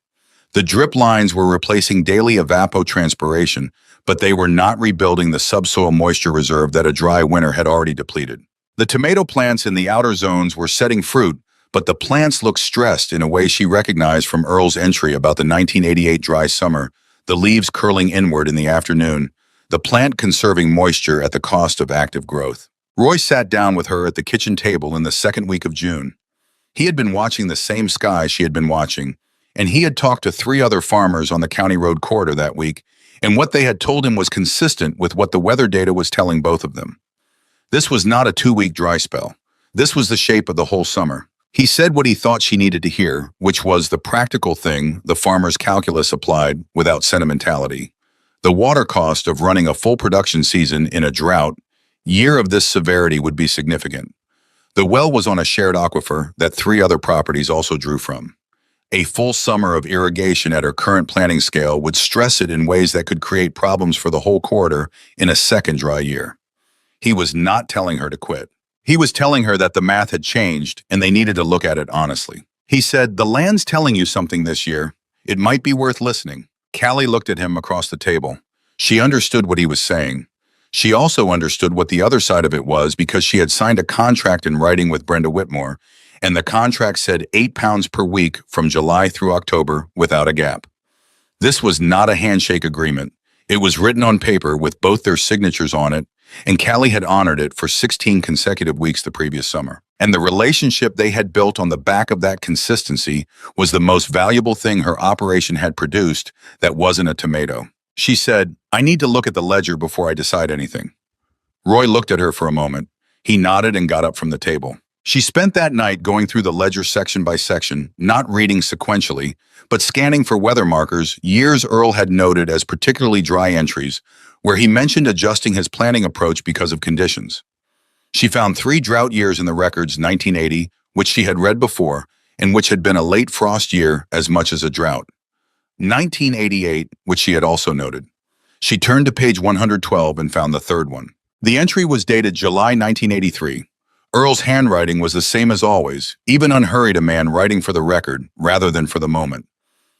[SPEAKER 1] The drip lines were replacing daily evapotranspiration, but they were not rebuilding the subsoil moisture reserve that a dry winter had already depleted. The tomato plants in the outer zones were setting fruit, but the plants looked stressed in a way she recognized from Earl's entry about the 1988 dry summer, the leaves curling inward in the afternoon, the plant conserving moisture at the cost of active growth. Roy sat down with her at the kitchen table in the second week of June. He had been watching the same sky she had been watching, and he had talked to 3 other farmers on the county road corridor that week, and what they had told him was consistent with what the weather data was telling both of them. This was not a 2-week dry spell. This was the shape of the whole summer. He said what he thought she needed to hear, which was the practical thing the farmer's calculus applied without sentimentality. The water cost of running a full production season in a drought year of this severity would be significant. The well was on a shared aquifer that 3 other properties also drew from. A full summer of irrigation at her current planting scale would stress it in ways that could create problems for the whole corridor in a second dry year. He was not telling her to quit. He was telling her that the math had changed and they needed to look at it honestly. He said, "The land's telling you something this year. It might be worth listening." Callie looked at him across the table. She understood what he was saying. She also understood what the other side of it was because she had signed a contract in writing with Brenda Whitmore, and the contract said 8 pounds per week from July through October without a gap. This was not a handshake agreement. It was written on paper with both their signatures on it, and Callie had honored it for 16 consecutive weeks the previous summer. And the relationship they had built on the back of that consistency was the most valuable thing her operation had produced that wasn't a tomato. She said, "I need to look at the ledger before I decide anything." Roy looked at her for a moment. He nodded and got up from the table. She spent that night going through the ledger section by section, not reading sequentially, but scanning for weather markers years Earl had noted as particularly dry entries, where he mentioned adjusting his planning approach because of conditions. She found 3 drought years in the records: 1980, which she had read before, and which had been a late frost year as much as a drought. 1988, which she had also noted. She turned to page 112 and found the third one. The entry was dated July 1983. Earl's handwriting was the same as always, even unhurried, a man writing for the record rather than for the moment.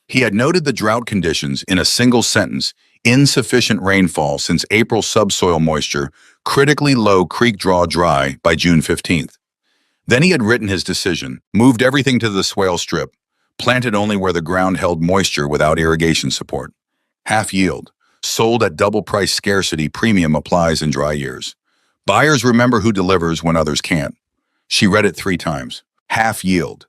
[SPEAKER 1] He had noted the drought conditions in a single sentence: insufficient rainfall since April, subsoil moisture, critically low, creek draw dry by June 15th. Then he had written his decision, moved everything to the swale strip, planted only where the ground held moisture without irrigation support. Half yield, sold at double price, scarcity premium applies in dry years. Buyers remember who delivers when others can't. She read it 3 times. Half yield.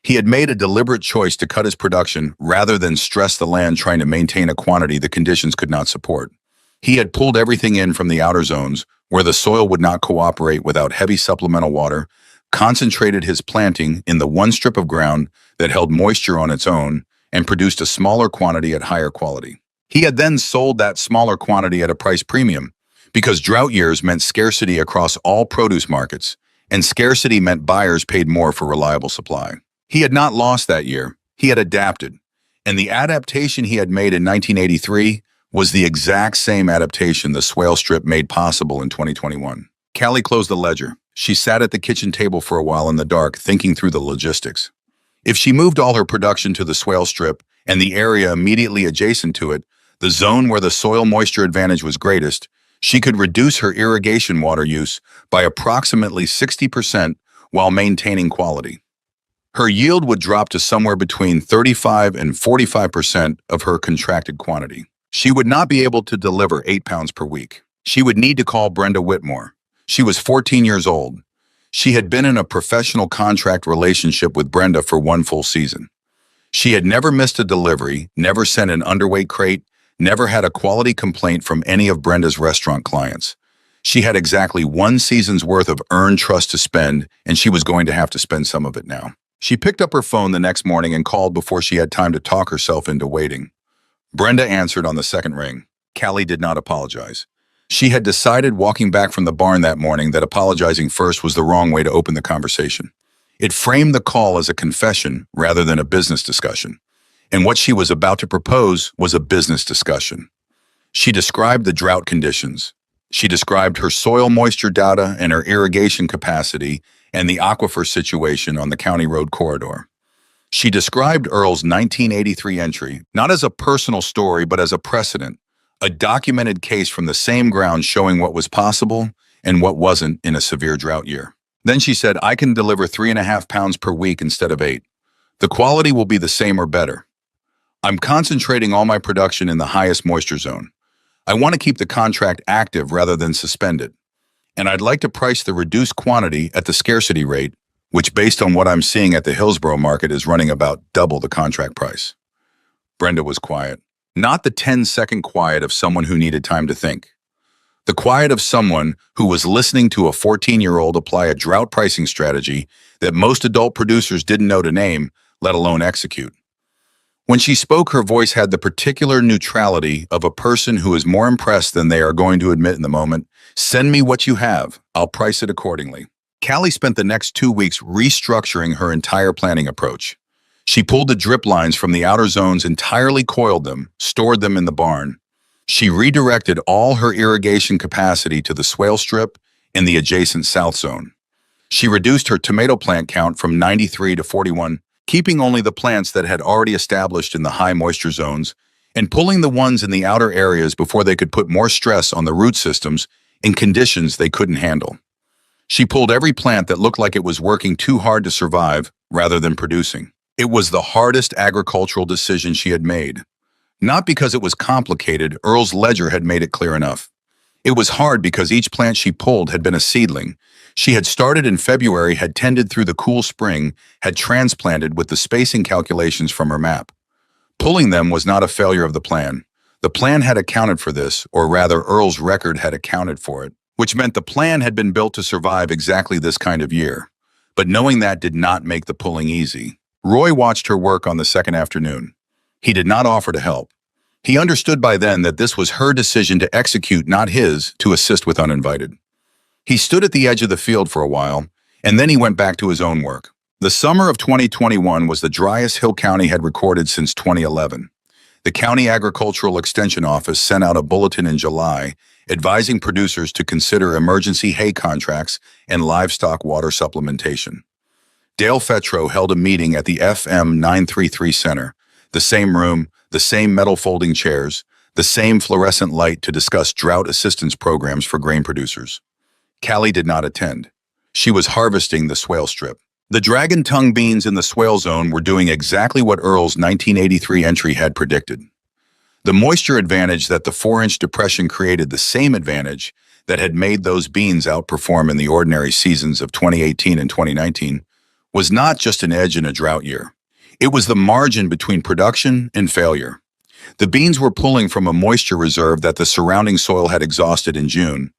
[SPEAKER 1] He had made a deliberate choice to cut his production rather than stress the land trying to maintain a quantity the conditions could not support. He had pulled everything in from the outer zones, where the soil would not cooperate without heavy supplemental water, concentrated his planting in the one strip of ground that held moisture on its own, and produced a smaller quantity at higher quality. He had then sold that smaller quantity at a price premium, because drought years meant scarcity across all produce markets, and scarcity meant buyers paid more for reliable supply. He had not lost that year. He had adapted, and the adaptation he had made in 1983 was the exact same adaptation the swale strip made possible in 2021. Callie closed the ledger. She sat at the kitchen table for a while in the dark, thinking through the logistics. If she moved all her production to the swale strip and the area immediately adjacent to it, the zone where the soil moisture advantage was greatest, she could reduce her irrigation water use by approximately 60% while maintaining quality. Her yield would drop to somewhere between 35 and 45% of her contracted quantity. She would not be able to deliver 8 pounds per week. She would need to call Brenda Whitmore. She was 14 years old. She had been in a professional contract relationship with Brenda for one full season. She had never missed a delivery, never sent an underweight crate, never had a quality complaint from any of Brenda's restaurant clients. She had exactly one season's worth of earned trust to spend, and she was going to have to spend some of it now. She picked up her phone the next morning and called before she had time to talk herself into waiting. Brenda answered on the second ring. Callie did not apologize. She had decided walking back from the barn that morning that apologizing first was the wrong way to open the conversation. It framed the call as a confession rather than a business discussion. And what she was about to propose was a business discussion. She described the drought conditions. She described her soil moisture data and her irrigation capacity and the aquifer situation on the county road corridor. She described Earl's 1983 entry, not as a personal story, but as a precedent, a documented case from the same ground showing what was possible and what wasn't in a severe drought year. Then she said, I can deliver 3.5 pounds per week instead of 8. The quality will be the same or better. I'm concentrating all my production in the highest moisture zone. I want to keep the contract active rather than suspended. And I'd like to price the reduced quantity at the scarcity rate, which based on what I'm seeing at the Hillsborough market is running about double the contract price. Brenda was quiet. Not the 10-second quiet of someone who needed time to think. The quiet of someone who was listening to a 14-year-old apply a drought pricing strategy that most adult producers didn't know to name, let alone execute. When she spoke, her voice had the particular neutrality of a person who is more impressed than they are going to admit in the moment. Send me what you have. I'll price it accordingly. Callie spent the next 2 weeks restructuring her entire planning approach. She pulled the drip lines from the outer zones, entirely coiled them, stored them in the barn. She redirected all her irrigation capacity to the swale strip in the adjacent south zone. She reduced her tomato plant count from 93 to 41, keeping only the plants that had already established in the high moisture zones and pulling the ones in the outer areas before they could put more stress on the root systems in conditions they couldn't handle. She pulled every plant that looked like it was working too hard to survive rather than producing. It was the hardest agricultural decision she had made. Not because it was complicated, Earl's ledger had made it clear enough. It was hard because each plant she pulled had been a seedling. She had started in February, had tended through the cool spring, had transplanted with the spacing calculations from her map. Pulling them was not a failure of the plan. The plan had accounted for this, or rather Earl's record had accounted for it, which meant the plan had been built to survive exactly this kind of year. But knowing that did not make the pulling easy. Roy watched her work on the second afternoon. He did not offer to help. He understood by then that this was her decision to execute, not his, to assist with uninvited. He stood at the edge of the field for a while, and then he went back to his own work. The summer of 2021 was the driest Hill County had recorded since 2011. The County Agricultural Extension Office sent out a bulletin in July advising producers to consider emergency hay contracts and livestock water supplementation. Dale Fetro held a meeting at the FM 933 Center, the same room, the same metal folding chairs, the same fluorescent light to discuss drought assistance programs for grain producers. Callie did not attend. She was harvesting the swale strip. The dragon tongue beans in the swale zone were doing exactly what Earl's 1983 entry had predicted. The moisture advantage that the 4-inch depression created, the same advantage that had made those beans outperform in the ordinary seasons of 2018 and 2019, was not just an edge in a drought year. It was the margin between production and failure. The beans were pulling from a moisture reserve that the surrounding soil had exhausted in June.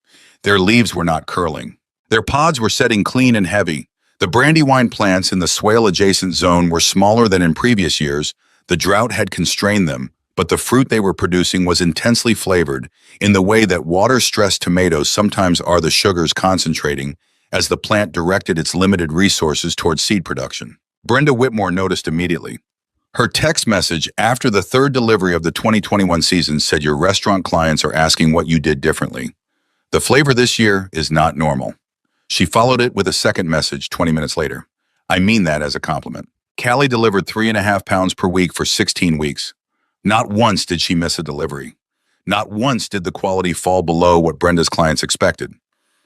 [SPEAKER 1] Their leaves were not curling. Their pods were setting clean and heavy. The brandywine plants in the swale-adjacent zone were smaller than in previous years. The drought had constrained them, but the fruit they were producing was intensely flavored in the way that water-stressed tomatoes sometimes are, the sugars concentrating as the plant directed its limited resources towards seed production. Brenda Whitmore noticed immediately. Her text message after the third delivery of the 2021 season said, "Your restaurant clients are asking what you did differently. The flavor this year is not normal." She followed it with a second message 20 minutes later. "I mean that as a compliment." Callie delivered 3.5 pounds per week for 16 weeks. Not once did she miss a delivery. Not once did the quality fall below what Brenda's clients expected.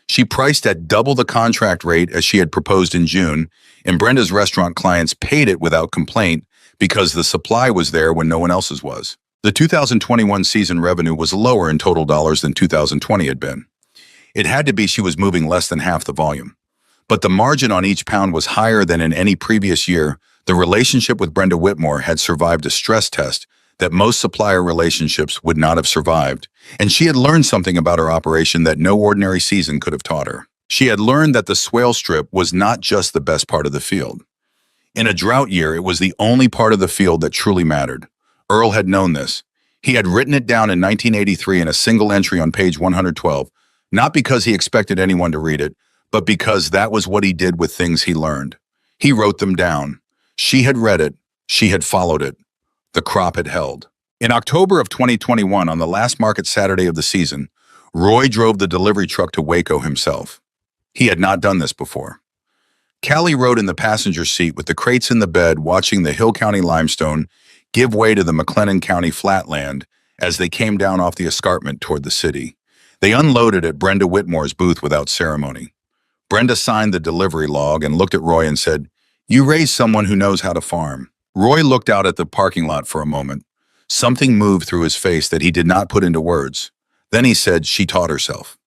[SPEAKER 1] She priced at double the contract rate as she had proposed in June, and Brenda's restaurant clients paid it without complaint because the supply was there when no one else's was. The 2021 season revenue was lower in total dollars than 2020 had been. It had to be. She was moving less than half the volume. But the margin on each pound was higher than in any previous year. The relationship with Brenda Whitmore had survived a stress test that most supplier relationships would not have survived, and she had learned something about her operation that no ordinary season could have taught her. She had learned that the swale strip was not just the best part of the field. In a drought year, it was the only part of the field that truly mattered. Earl had known this. He had written it down in 1983 in a single entry on page 112, not because he expected anyone to read it, but because that was what he did with things he learned. He wrote them down. She had read it. She had followed it. The crop had held. In October of 2021, on the last market Saturday of the season, Roy drove the delivery truck to Waco himself. He had not done this before. Callie rode in the passenger seat with the crates in the bed, watching the Hill County limestone give way to the McLennan County flatland as they came down off the escarpment toward the city. They unloaded at Brenda Whitmore's booth without ceremony. Brenda signed the delivery log and looked at Roy and said, "You raised someone who knows how to farm." Roy looked out at the parking lot for a moment. Something moved through his face that he did not put into words. Then he said, "She taught herself."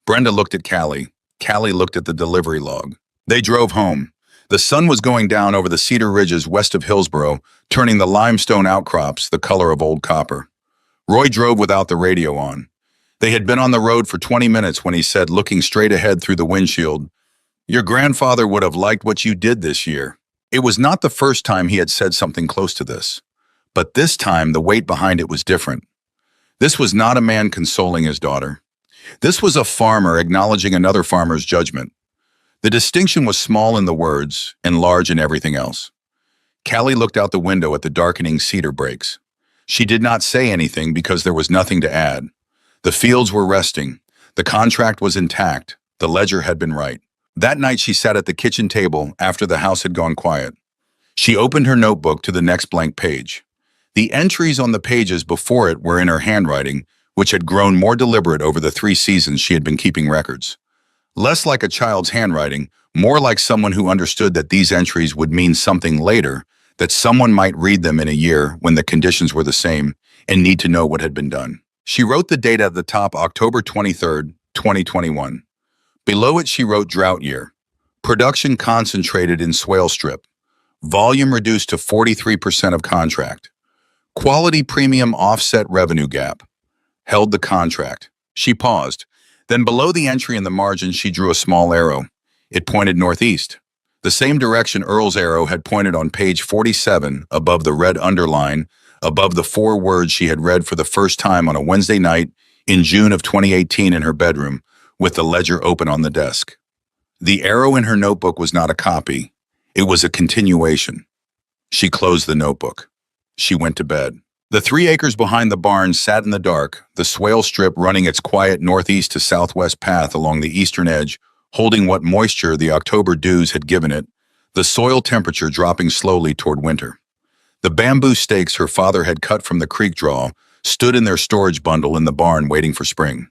[SPEAKER 1] Brenda looked at Callie. Callie looked at the delivery log. They drove home. The sun was going down over the cedar ridges west of Hillsboro, turning the limestone outcrops the color of old copper. Roy drove without the radio on. They had been on the road for 20 minutes when he said, looking straight ahead through the windshield, "Your grandfather would have liked what you did this year." It was not the first time he had said something close to this, but this time the weight behind it was different. This was not a man consoling his daughter. This was a farmer acknowledging another farmer's judgment. The distinction was small in the words and large in everything else. Callie looked out the window at the darkening cedar breaks. She did not say anything because there was nothing to add. The fields were resting. The contract was intact. The ledger had been right. That night she sat at the kitchen table after the house had gone quiet. She opened her notebook to the next blank page. The entries on the pages before it were in her handwriting, which had grown more deliberate over the 3 seasons she had been keeping records. Less like a child's handwriting, more like someone who understood that these entries would mean something later, that someone might read them in a year when the conditions were the same and need to know what had been done. She wrote the date at the top, October 23rd, 2021. Below it she wrote drought year. Production concentrated in swale strip. Volume reduced to 43% of contract. Quality premium offset revenue gap. Held the contract. She paused. Then below the entry in the margin she drew a small arrow. It pointed northeast. The same direction Earl's arrow had pointed on page 47, above the red underline, above the 4 words she had read for the first time on a Wednesday night in June of 2018 in her bedroom, with the ledger open on the desk. The arrow in her notebook was not a copy. It was a continuation. She closed the notebook. She went to bed. The 3 acres behind the barn sat in the dark, the swale strip running its quiet northeast to southwest path along the eastern edge, holding what moisture the October dews had given it, the soil temperature dropping slowly toward winter. The bamboo stakes her father had cut from the creek draw stood in their storage bundle in the barn waiting for spring.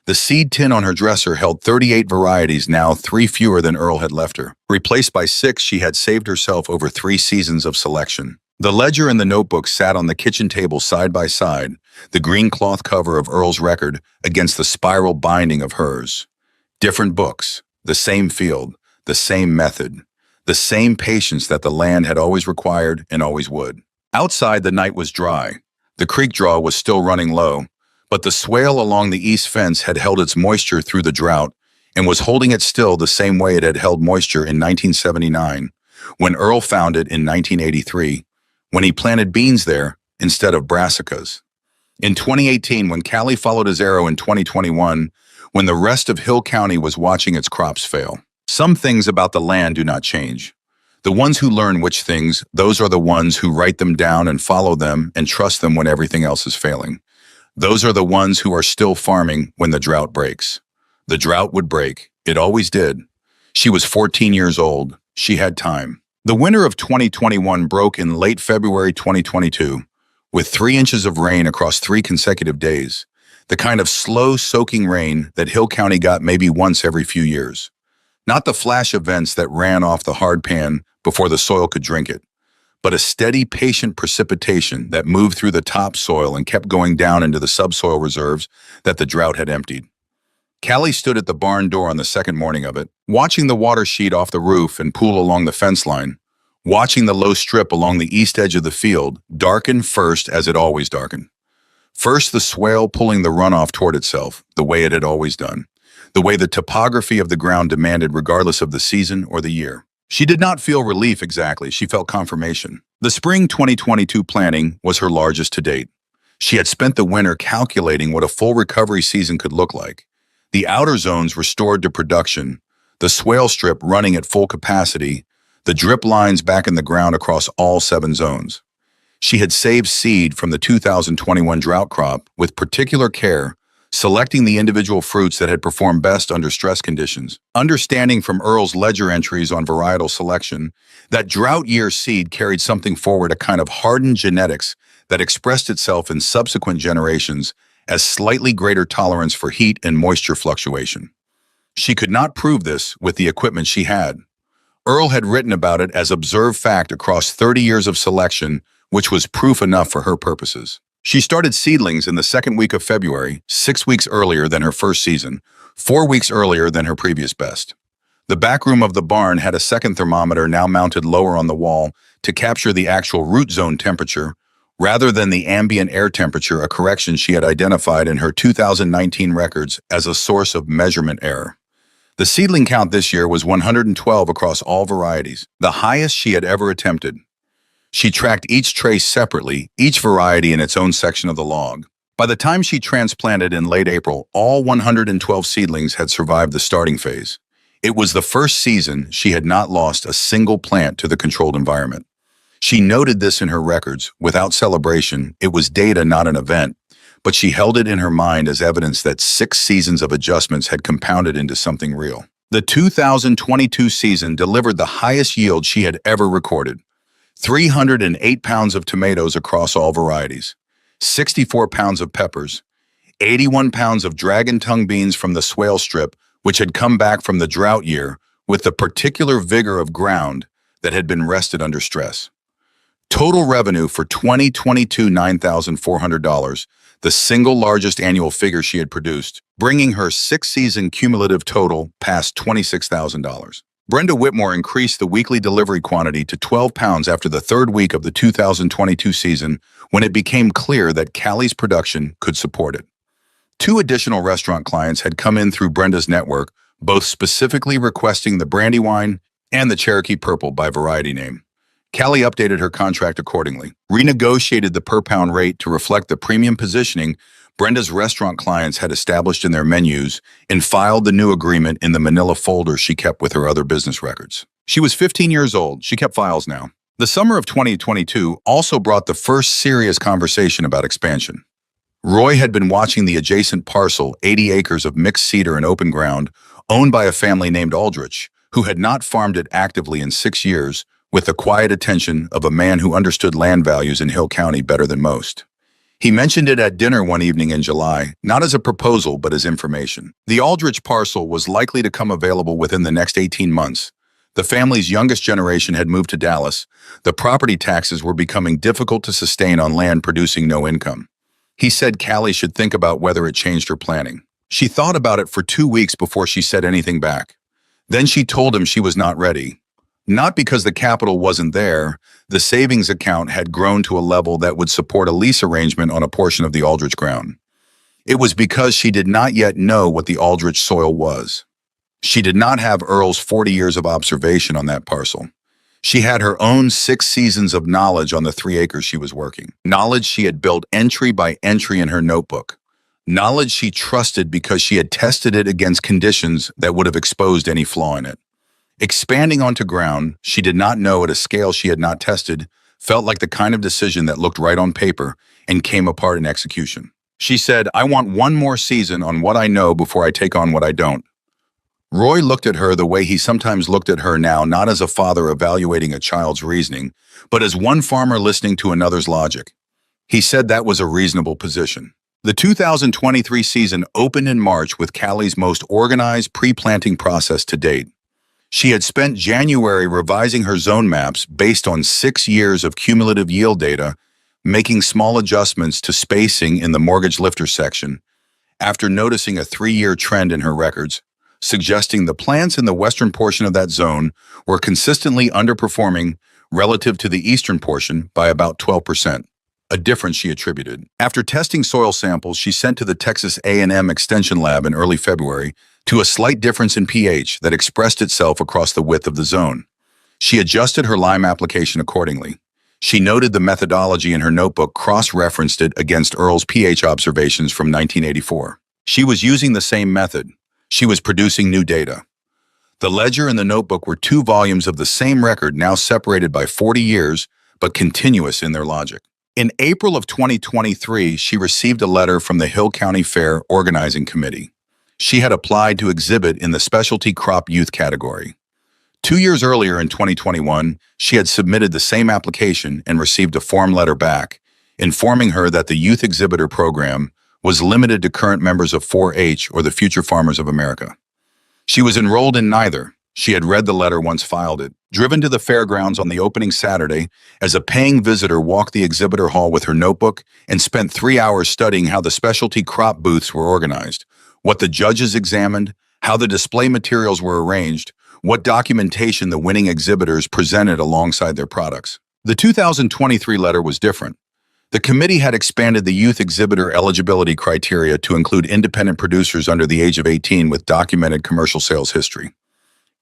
[SPEAKER 1] The seed tin on her dresser held 38 varieties, now 3 fewer than Earl had left her, replaced by 6 she had saved herself over 3 seasons of selection. The ledger and the notebook sat on the kitchen table side by side, the green cloth cover of Earl's record against the spiral binding of hers. Different books, the same field, the same method, the same patience that the land had always required and always would. Outside, the night was dry. The creek draw was still running low, but the swale along the east fence had held its moisture through the drought and was holding it still the same way it had held moisture in 1979, when Earl found it in 1983, when he planted beans there instead of brassicas. In 2018, when Callie followed his arrow in 2021, when the rest of Hill County was watching its crops fail. Some things about the land do not change. The ones who learn which things, those are the ones who write them down and follow them and trust them when everything else is failing. Those are the ones who are still farming when the drought breaks. The drought would break. It always did. She was 14 years old. She had time. The winter of 2021 broke in late February 2022, with 3 inches of rain across 3 consecutive days, the kind of slow, soaking rain that Hill County got maybe once every few years. Not the flash events that ran off the hard pan before the soil could drink it, but a steady, patient precipitation that moved through the topsoil and kept going down into the subsoil reserves that the drought had emptied. Callie stood at the barn door on the second morning of it, watching the water sheet off the roof and pool along the fence line, watching the low strip along the east edge of the field darken first as it always darkened. First, the swale pulling the runoff toward itself, the way it had always done, the way the topography of the ground demanded regardless of the season or the year. She did not feel relief exactly, she felt confirmation. The spring 2022 planting was her largest to date. She had spent the winter calculating what a full recovery season could look like. The outer zones restored to production, the swale strip running at full capacity, the drip lines back in the ground across all 7 zones. She had saved seed from the 2021 drought crop with particular care, selecting the individual fruits that had performed best under stress conditions. Understanding from Earl's ledger entries on varietal selection that drought year seed carried something forward, a kind of hardened genetics that expressed itself in subsequent generations as slightly greater tolerance for heat and moisture fluctuation. She could not prove this with the equipment she had. Earl had written about it as observed fact across 30 years of selection, which was proof enough for her purposes. She started seedlings in the second week of February, 6 weeks earlier than her first season, 4 weeks earlier than her previous best. The back room of the barn had a second thermometer now mounted lower on the wall to capture the actual root zone temperature, rather than the ambient air temperature, a correction she had identified in her 2019 records as a source of measurement error. The seedling count this year was 112 across all varieties, the highest she had ever attempted. She tracked each trace separately, each variety in its own section of the log. By the time she transplanted in late April, all 112 seedlings had survived the starting phase. It was the first season she had not lost a single plant to the controlled environment. She noted this in her records. Without celebration, it was data, not an event, but she held it in her mind as evidence that 6 seasons of adjustments had compounded into something real. The 2022 season delivered the highest yield she had ever recorded. 308 pounds of tomatoes across all varieties, 64 pounds of peppers, 81 pounds of dragon tongue beans from the swale strip, which had come back from the drought year with the particular vigor of ground that had been rested under stress. Total revenue for 2022, $9,400, the single largest annual figure she had produced, bringing her 6-season cumulative total past $26,000. Brenda Whitmore increased the weekly delivery quantity to 12 pounds after the 3rd week of the 2022 season, when it became clear that Callie's production could support it. 2 additional restaurant clients had come in through Brenda's network, both specifically requesting the Brandywine and the Cherokee Purple by variety name. Callie updated her contract accordingly, renegotiated the per-pound rate to reflect the premium positioning Brenda's restaurant clients had established in their menus, and filed the new agreement in the manila folder she kept with her other business records. She was 15 years old. She kept files now. The summer of 2022 also brought the first serious conversation about expansion. Roy had been watching the adjacent parcel, 80 acres of mixed cedar and open ground, owned by a family named Aldrich, who had not farmed it actively in 6 years, with the quiet attention of a man who understood land values in Hill County better than most. He mentioned it at dinner one evening in July, not as a proposal but as information. The Aldrich parcel was likely to come available within the next 18 months. The family's youngest generation had moved to Dallas. The property taxes were becoming difficult to sustain on land producing no income. He said Callie should think about whether it changed her planning. She thought about it for 2 weeks before she said anything back. Then she told him she was not ready. Not because the capital wasn't there, the savings account had grown to a level that would support a lease arrangement on a portion of the Aldrich ground. It was because she did not yet know what the Aldrich soil was. She did not have Earl's 40 years of observation on that parcel. She had her own 6 seasons of knowledge on the 3 acres she was working. Knowledge she had built entry by entry in her notebook. Knowledge she trusted because she had tested it against conditions that would have exposed any flaw in it. Expanding onto ground she did not know at a scale she had not tested felt like the kind of decision that looked right on paper and came apart in execution. She said, "I want one more season on what I know before I take on what I don't." Roy looked at her the way he sometimes looked at her now, not as a father evaluating a child's reasoning, but as one farmer listening to another's logic. He said that was a reasonable position. The 2023 season opened in March with Callie's most organized pre-planting process to date. She had spent January revising her zone maps based on 6 years of cumulative yield data, making small adjustments to spacing in the mortgage lifter section, after noticing a 3-year trend in her records, suggesting the plants in the western portion of that zone were consistently underperforming relative to the eastern portion by about 12%, a difference she attributed. After testing soil samples she sent to the Texas A&M Extension Lab in early February to a slight difference in pH that expressed itself across the width of the zone, she adjusted her lime application accordingly. She noted the methodology in her notebook cross-referenced it against Earle's pH observations from 1984. She was using the same method. She was producing new data. The ledger and the notebook were 2 volumes of the same record now separated by 40 years, but continuous in their logic. In April of 2023, she received a letter from the Hill County Fair Organizing Committee. She had applied to exhibit in the Specialty Crop Youth category. 2 years earlier in 2021, she had submitted the same application and received a form letter back, informing her that the Youth Exhibitor Program was limited to current members of 4-H or the Future Farmers of America. She was enrolled in neither. She had read the letter once filed it. Driven to the fairgrounds on the opening Saturday, as a paying visitor walked the exhibitor hall with her notebook and spent 3 hours studying how the specialty crop booths were organized, what the judges examined, how the display materials were arranged, what documentation the winning exhibitors presented alongside their products. The 2023 letter was different. The committee had expanded the youth exhibitor eligibility criteria to include independent producers under the age of 18 with documented commercial sales history.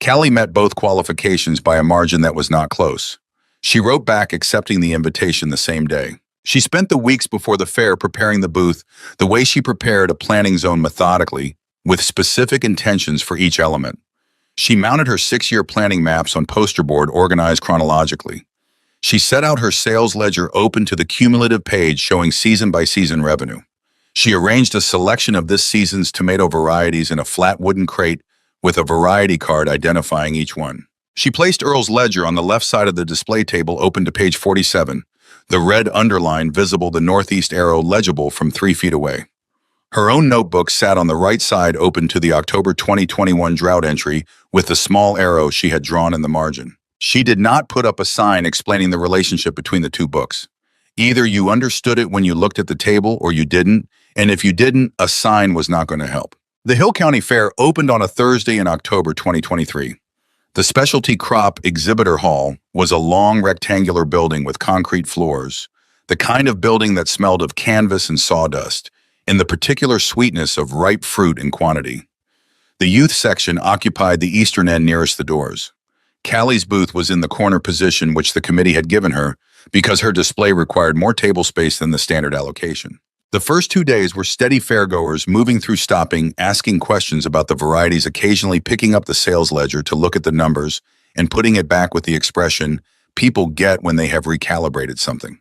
[SPEAKER 1] Callie met both qualifications by a margin that was not close. She wrote back accepting the invitation the same day. She spent the weeks before the fair preparing the booth the way she prepared a planning zone methodically, with specific intentions for each element. She mounted her 6-year planning maps on poster board organized chronologically. She set out her sales ledger open to the cumulative page showing season-by-season revenue. She arranged a selection of this season's tomato varieties in a flat wooden crate with a variety card identifying each one. She placed Earle's ledger on the left side of the display table open to page 47, the red underline visible the northeast arrow legible from 3 feet away. Her own notebook sat on the right side open to the October 2021 drought entry with the small arrow she had drawn in the margin. She did not put up a sign explaining the relationship between the 2 books. Either you understood it when you looked at the table or you didn't, and if you didn't, a sign was not going to help. The Hill County Fair opened on a Thursday in October 2023. The Specialty Crop Exhibitor Hall was a long rectangular building with concrete floors, the kind of building that smelled of canvas and sawdust, and the particular sweetness of ripe fruit in quantity. The youth section occupied the eastern end nearest the doors. Callie's booth was in the corner position which the committee had given her because her display required more table space than the standard allocation. The first 2 days were steady fairgoers moving through stopping, asking questions about the varieties, occasionally picking up the sales ledger to look at the numbers and putting it back with the expression people get when they have recalibrated something.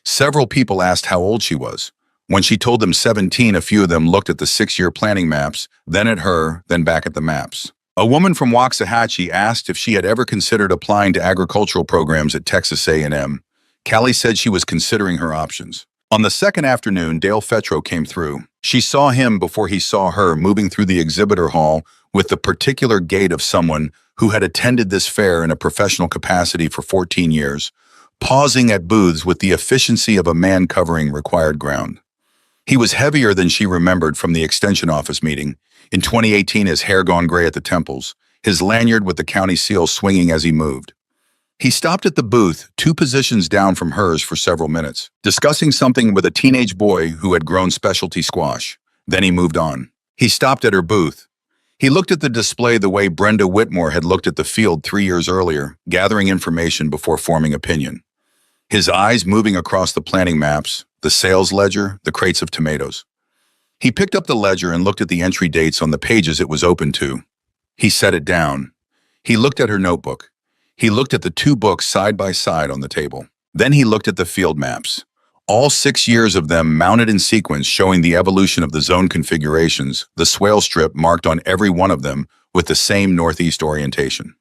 [SPEAKER 1] Several people asked how old she was. When she told them 17, a few of them looked at the 6-year planning maps, then at her, then back at the maps. A woman from Waxahachie asked if she had ever considered applying to agricultural programs at Texas A&M. Callie said she was considering her options. On the second afternoon, Dale Fetro came through. She saw him before he saw her moving through the exhibitor hall with the particular gait of someone who had attended this fair in a professional capacity for 14 years, pausing at booths with the efficiency of a man covering required ground. He was heavier than she remembered from the extension office meeting. In 2018, his hair gone gray at the temples, his lanyard with the county seal swinging as he moved. He stopped at the booth, 2 positions down from hers for several minutes, discussing something with a teenage boy who had grown specialty squash. Then he moved on. He stopped at her booth. He looked at the display the way Brenda Whitmore had looked at the field 3 years earlier, gathering information before forming opinion. His eyes moving across the planning maps, the sales ledger, the crates of tomatoes. He picked up the ledger and looked at the entry dates on the pages it was open to. He set it down. He looked at her notebook. He looked at the 2 books side by side on the table. Then he looked at the field maps. All 6 years of them mounted in sequence showing the evolution of the zone configurations, the swale strip marked on every one of them with the same northeast orientation.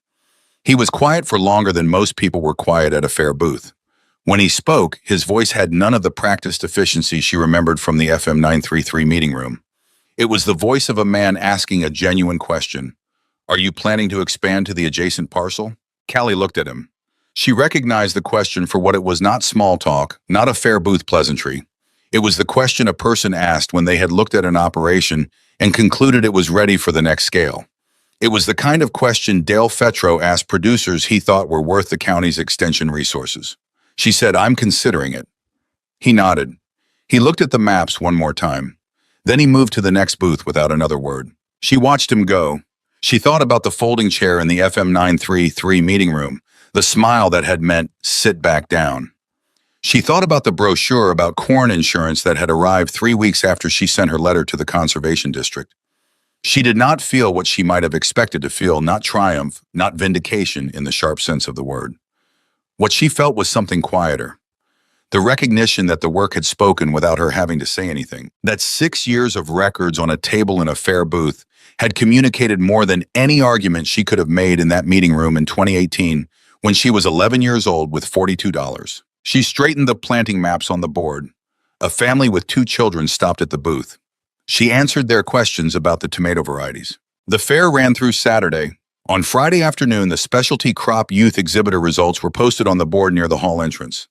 [SPEAKER 1] He was quiet for longer than most people were quiet at a fair booth. When he spoke, his voice had none of the practiced efficiency she remembered from the FM 933 meeting room. It was the voice of a man asking a genuine question. Are you planning to expand to the adjacent parcel? Callie looked at him. She recognized the question for what it was, not small talk, not a fair booth pleasantry. It was the question a person asked when they had looked at an operation and concluded it was ready for the next scale. It was the kind of question Dale Fetro asked producers he thought were worth the county's extension resources. She said, "I'm considering it." He nodded. He looked at the maps one more time. Then he moved to the next booth without another word. She watched him go. She thought about the folding chair in the FM 933 meeting room, the smile that had meant sit back down. She thought about the brochure about corn insurance that had arrived 3 weeks after she sent her letter to the Conservation District. She did not feel what she might have expected to feel, not triumph, not vindication in the sharp sense of the word. What she felt was something quieter. The recognition that the work had spoken without her having to say anything, that 6 years of records on a table in a fair booth had communicated more than any argument she could have made in that meeting room in 2018 when she was 11 years old with $42. She straightened the planting maps on the board. A family with 2 children stopped at the booth. She answered their questions about the tomato varieties. The fair ran through Saturday. On Friday afternoon, the specialty crop youth exhibitor results were posted on the board near the hall entrance.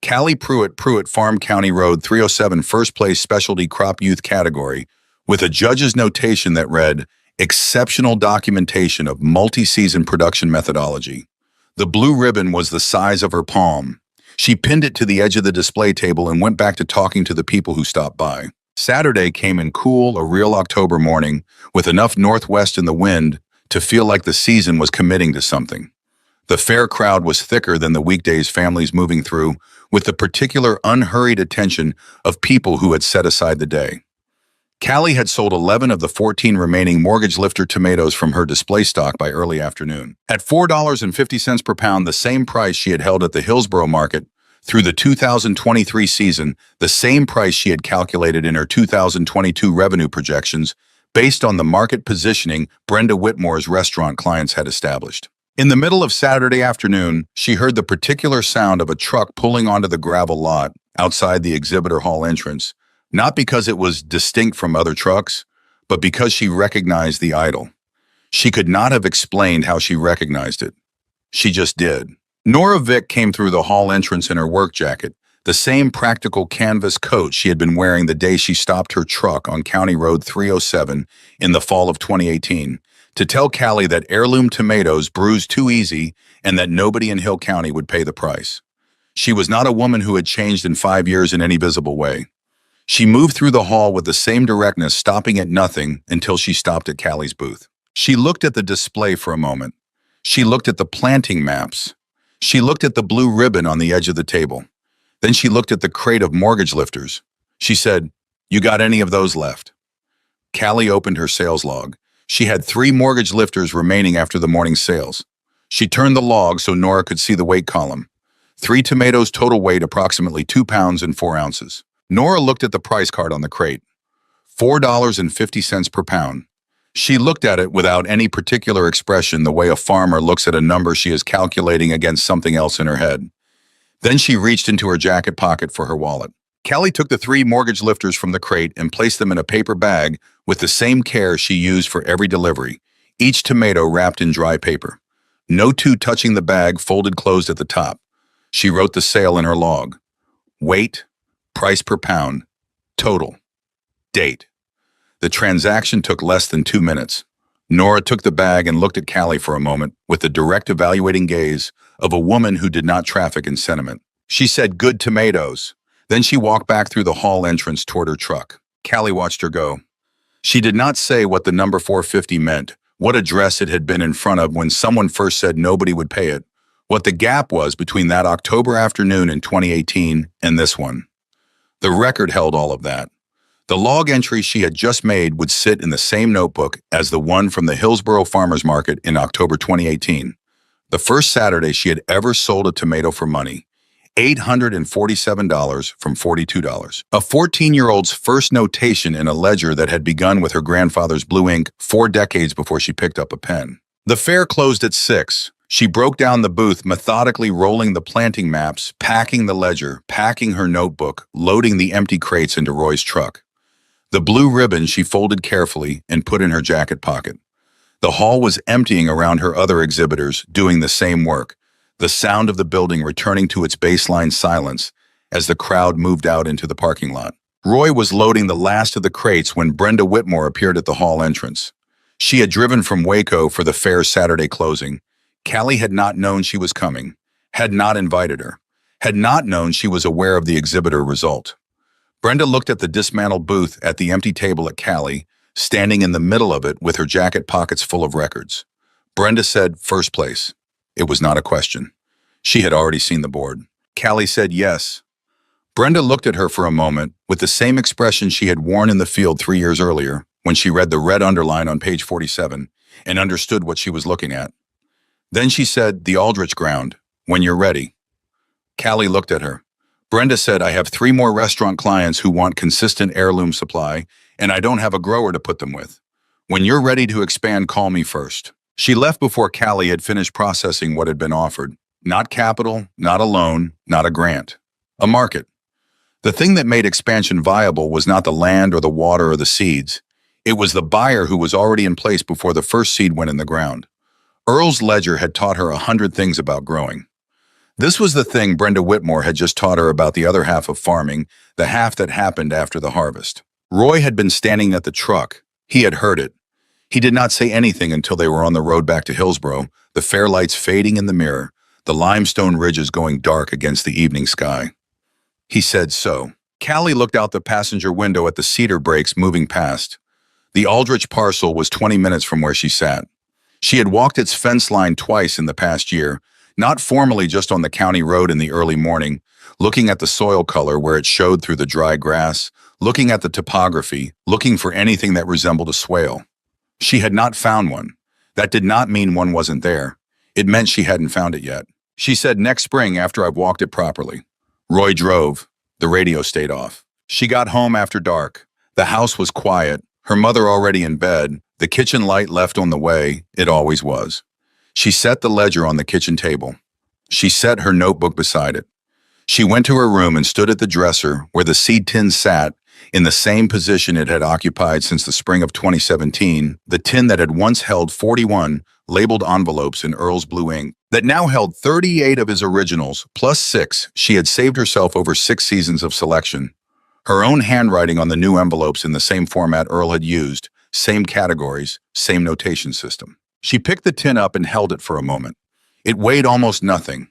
[SPEAKER 1] Callie Pruitt, Farm County Road 307, first place specialty crop youth category, with a judge's notation that read, "Exceptional documentation of multi-season production methodology." The blue ribbon was the size of her palm. She pinned it to the edge of the display table and went back to talking to the people who stopped by. Saturday came in cool, a real October morning, with enough northwest in the wind to feel like the season was committing to something. The fair crowd was thicker than the weekdays families moving through, with the particular unhurried attention of people who had set aside the day. Callie had sold 11 of the 14 remaining mortgage lifter tomatoes from her display stock by early afternoon. At $4.50 per pound, the same price she had held at the Hillsborough market through the 2023 season, the same price she had calculated in her 2022 revenue projections based on the market positioning Brenda Whitmore's restaurant clients had established. In the middle of Saturday afternoon, she heard the particular sound of a truck pulling onto the gravel lot outside the exhibitor hall entrance, not because it was distinct from other trucks, but because she recognized the idol. She could not have explained how she recognized it. She just did. Nora Vick came through the hall entrance in her work jacket, the same practical canvas coat she had been wearing the day she stopped her truck on County Road 307 in the fall of 2018, to tell Callie that heirloom tomatoes bruised too easy and that nobody in Hill County would pay the price. She was not a woman who had changed in 5 years in any visible way. She moved through the hall with the same directness, stopping at nothing until she stopped at Callie's booth. She looked at the display for a moment. She looked at the planting maps. She looked at the blue ribbon on the edge of the table. Then she looked at the crate of mortgage lifters. She said, "You got any of those left?" Callie opened her sales log. She had 3 mortgage lifters remaining after the morning sales. She turned the log so Nora could see the weight column. 3 tomatoes, total weight approximately 2 pounds and 4 ounces. Nora looked at the price card on the crate. $4.50 per pound. She looked at it without any particular expression, the way a farmer looks at a number she is calculating against something else in her head. Then she reached into her jacket pocket for her wallet. Callie took the 3 mortgage lifters from the crate and placed them in a paper bag with the same care she used for every delivery, each tomato wrapped in dry paper. No 2 touching the bag, folded closed at the top. She wrote the sale in her log. Weight, price per pound, total, date. The transaction took less than 2 minutes. Nora took the bag and looked at Callie for a moment with the direct evaluating gaze of a woman who did not traffic in sentiment. She said, "Good tomatoes." Then she walked back through the hall entrance toward her truck. Callie watched her go. She did not say what the number 450 meant, what address it had been in front of when someone first said nobody would pay it, what the gap was between that October afternoon in 2018 and this one. The record held all of that. The log entry she had just made would sit in the same notebook as the one from the Hillsborough Farmers Market in October 2018. The first Saturday she had ever sold a tomato for money. $847 from $42. A 14-year-old's first notation in a ledger that had begun with her grandfather's blue ink 4 decades before she picked up a pen. The fair closed at 6. She broke down the booth, methodically rolling the planting maps, packing the ledger, packing her notebook, loading the empty crates into Roy's truck. The blue ribbon she folded carefully and put in her jacket pocket. The hall was emptying around her other exhibitors, doing the same work, the sound of the building returning to its baseline silence as the crowd moved out into the parking lot. Roy was loading the last of the crates when Brenda Whitmore appeared at the hall entrance. She had driven from Waco for the fair's Saturday closing. Callie had not known she was coming, had not invited her, had not known she was aware of the exhibitor result. Brenda looked at the dismantled booth at the empty table at Callie, standing in the middle of it with her jacket pockets full of records. Brenda said, "First place." It was not a question. She had already seen the board. Callie said yes. Brenda looked at her for a moment with the same expression she had worn in the field 3 years earlier when she read the red underline on page 47 and understood what she was looking at. Then she said, "The Aldrich ground, when you're ready." Callie looked at her. Brenda said, "I have 3 more restaurant clients who want consistent heirloom supply, and I don't have a grower to put them with. When you're ready to expand, call me first." She left before Callie had finished processing what had been offered. Not capital, not a loan, not a grant. A market. The thing that made expansion viable was not the land or the water or the seeds. It was the buyer who was already in place before the first seed went in the ground. Earl's ledger had taught her 100 things about growing. This was the thing Brenda Whitmore had just taught her about the other half of farming, the half that happened after the harvest. Roy had been standing at the truck. He had heard it. He did not say anything until they were on the road back to Hillsboro, the fair lights fading in the mirror, the limestone ridges going dark against the evening sky. He said so. Callie looked out the passenger window at the cedar brakes moving past. The Aldrich parcel was 20 minutes from where she sat. She had walked its fence line twice in the past year, not formally just on the county road in the early morning, looking at the soil color where it showed through the dry grass, looking at the topography, looking for anything that resembled a swale. She had not found one. That did not mean one wasn't there. It meant she hadn't found it yet. She said, "Next spring after I've walked it properly." Roy drove. The radio stayed off. She got home after dark. The house was quiet, her mother already in bed, the kitchen light left on the way, it always was. She set the ledger on the kitchen table. She set her notebook beside it. She went to her room and stood at the dresser where the seed tin sat in the same position it had occupied since the spring of 2017, the tin that had once held 41 labeled envelopes in Earl's blue ink, that now held 38 of his originals, plus 6 she had saved herself over 6 seasons of selection. Her own handwriting on the new envelopes in the same format Earl had used, same categories, same notation system. She picked the tin up and held it for a moment. It weighed almost nothing.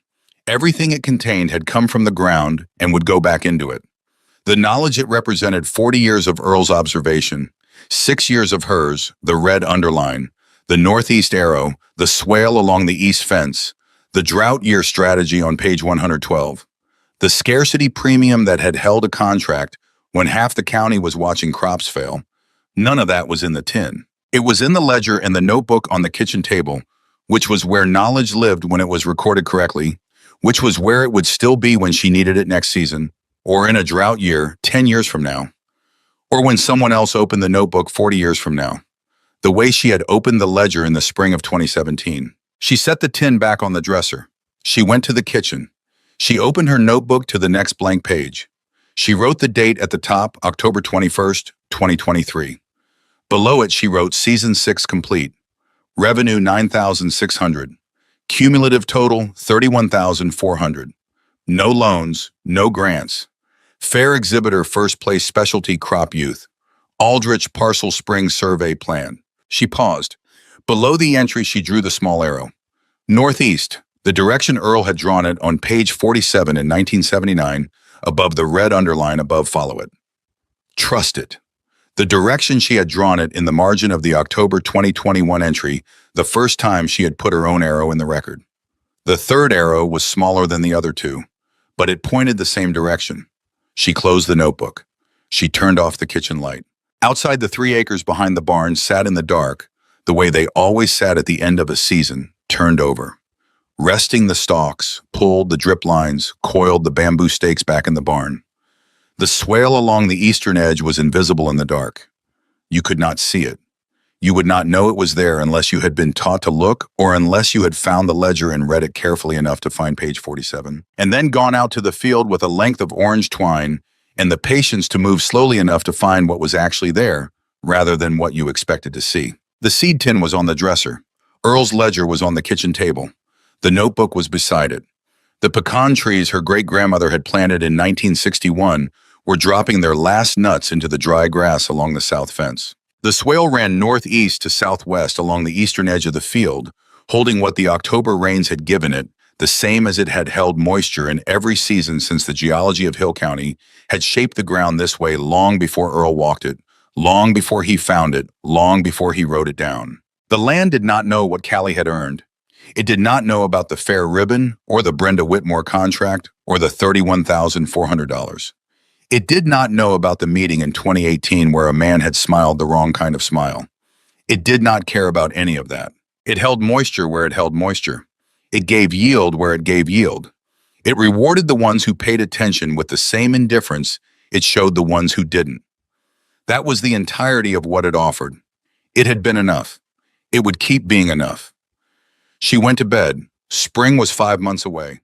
[SPEAKER 1] Everything it contained had come from the ground and would go back into it. The knowledge it represented 40 years of Earl's observation, 6 years of hers, the red underline, the northeast arrow, the swale along the east fence, the drought year strategy on page 112, the scarcity premium that had held a contract when half the county was watching crops fail. None of that was in the tin. It was in the ledger and the notebook on the kitchen table, which was where knowledge lived when it was recorded correctly, which was where it would still be when she needed it next season, or in a drought year 10 years from now, or when someone else opened the notebook 40 years from now, the way she had opened the ledger in the spring of 2017. She set the tin back on the dresser. She went to the kitchen. She opened her notebook to the next blank page. She wrote the date at the top, October 21st, 2023. Below it, she wrote Season 6 complete. Revenue 9,600. Cumulative total 31,400. No loans, no grants. Fair exhibitor first place specialty crop youth. Aldrich Parcel Spring Survey Plan. She paused. Below the entry, she drew the small arrow. Northeast, the direction Earl had drawn it on page 47 in 1979, above the red underline above follow it. Trust it. The direction she had drawn it in the margin of the October 2021 entry, the first time she had put her own arrow in the record. The third arrow was smaller than the other 2, but it pointed the same direction. She closed the notebook. She turned off the kitchen light. Outside, the 3 acres behind the barn sat in the dark, the way they always sat at the end of a season, turned over. Resting the stalks, pulled the drip lines, coiled the bamboo stakes back in the barn. The swale along the eastern edge was invisible in the dark. You could not see it. You would not know it was there unless you had been taught to look or unless you had found the ledger and read it carefully enough to find page 47, and then gone out to the field with a length of orange twine and the patience to move slowly enough to find what was actually there, rather than what you expected to see. The seed tin was on the dresser. Earl's ledger was on the kitchen table. The notebook was beside it. The pecan trees her great-grandmother had planted in 1961 were dropping their last nuts into the dry grass along the south fence. The swale ran northeast to southwest along the eastern edge of the field, holding what the October rains had given it, the same as it had held moisture in every season since the geology of Hill County had shaped the ground this way long before Earl walked it, long before he found it, long before he wrote it down. The land did not know what Callie had earned. It did not know about the fair ribbon, or the Brenda Whitmore contract, or the $31,400. It did not know about the meeting in 2018 where a man had smiled the wrong kind of smile. It did not care about any of that. It held moisture where it held moisture. It gave yield where it gave yield. It rewarded the ones who paid attention with the same indifference it showed the ones who didn't. That was the entirety of what it offered. It had been enough. It would keep being enough. She went to bed. Spring was 5 months away.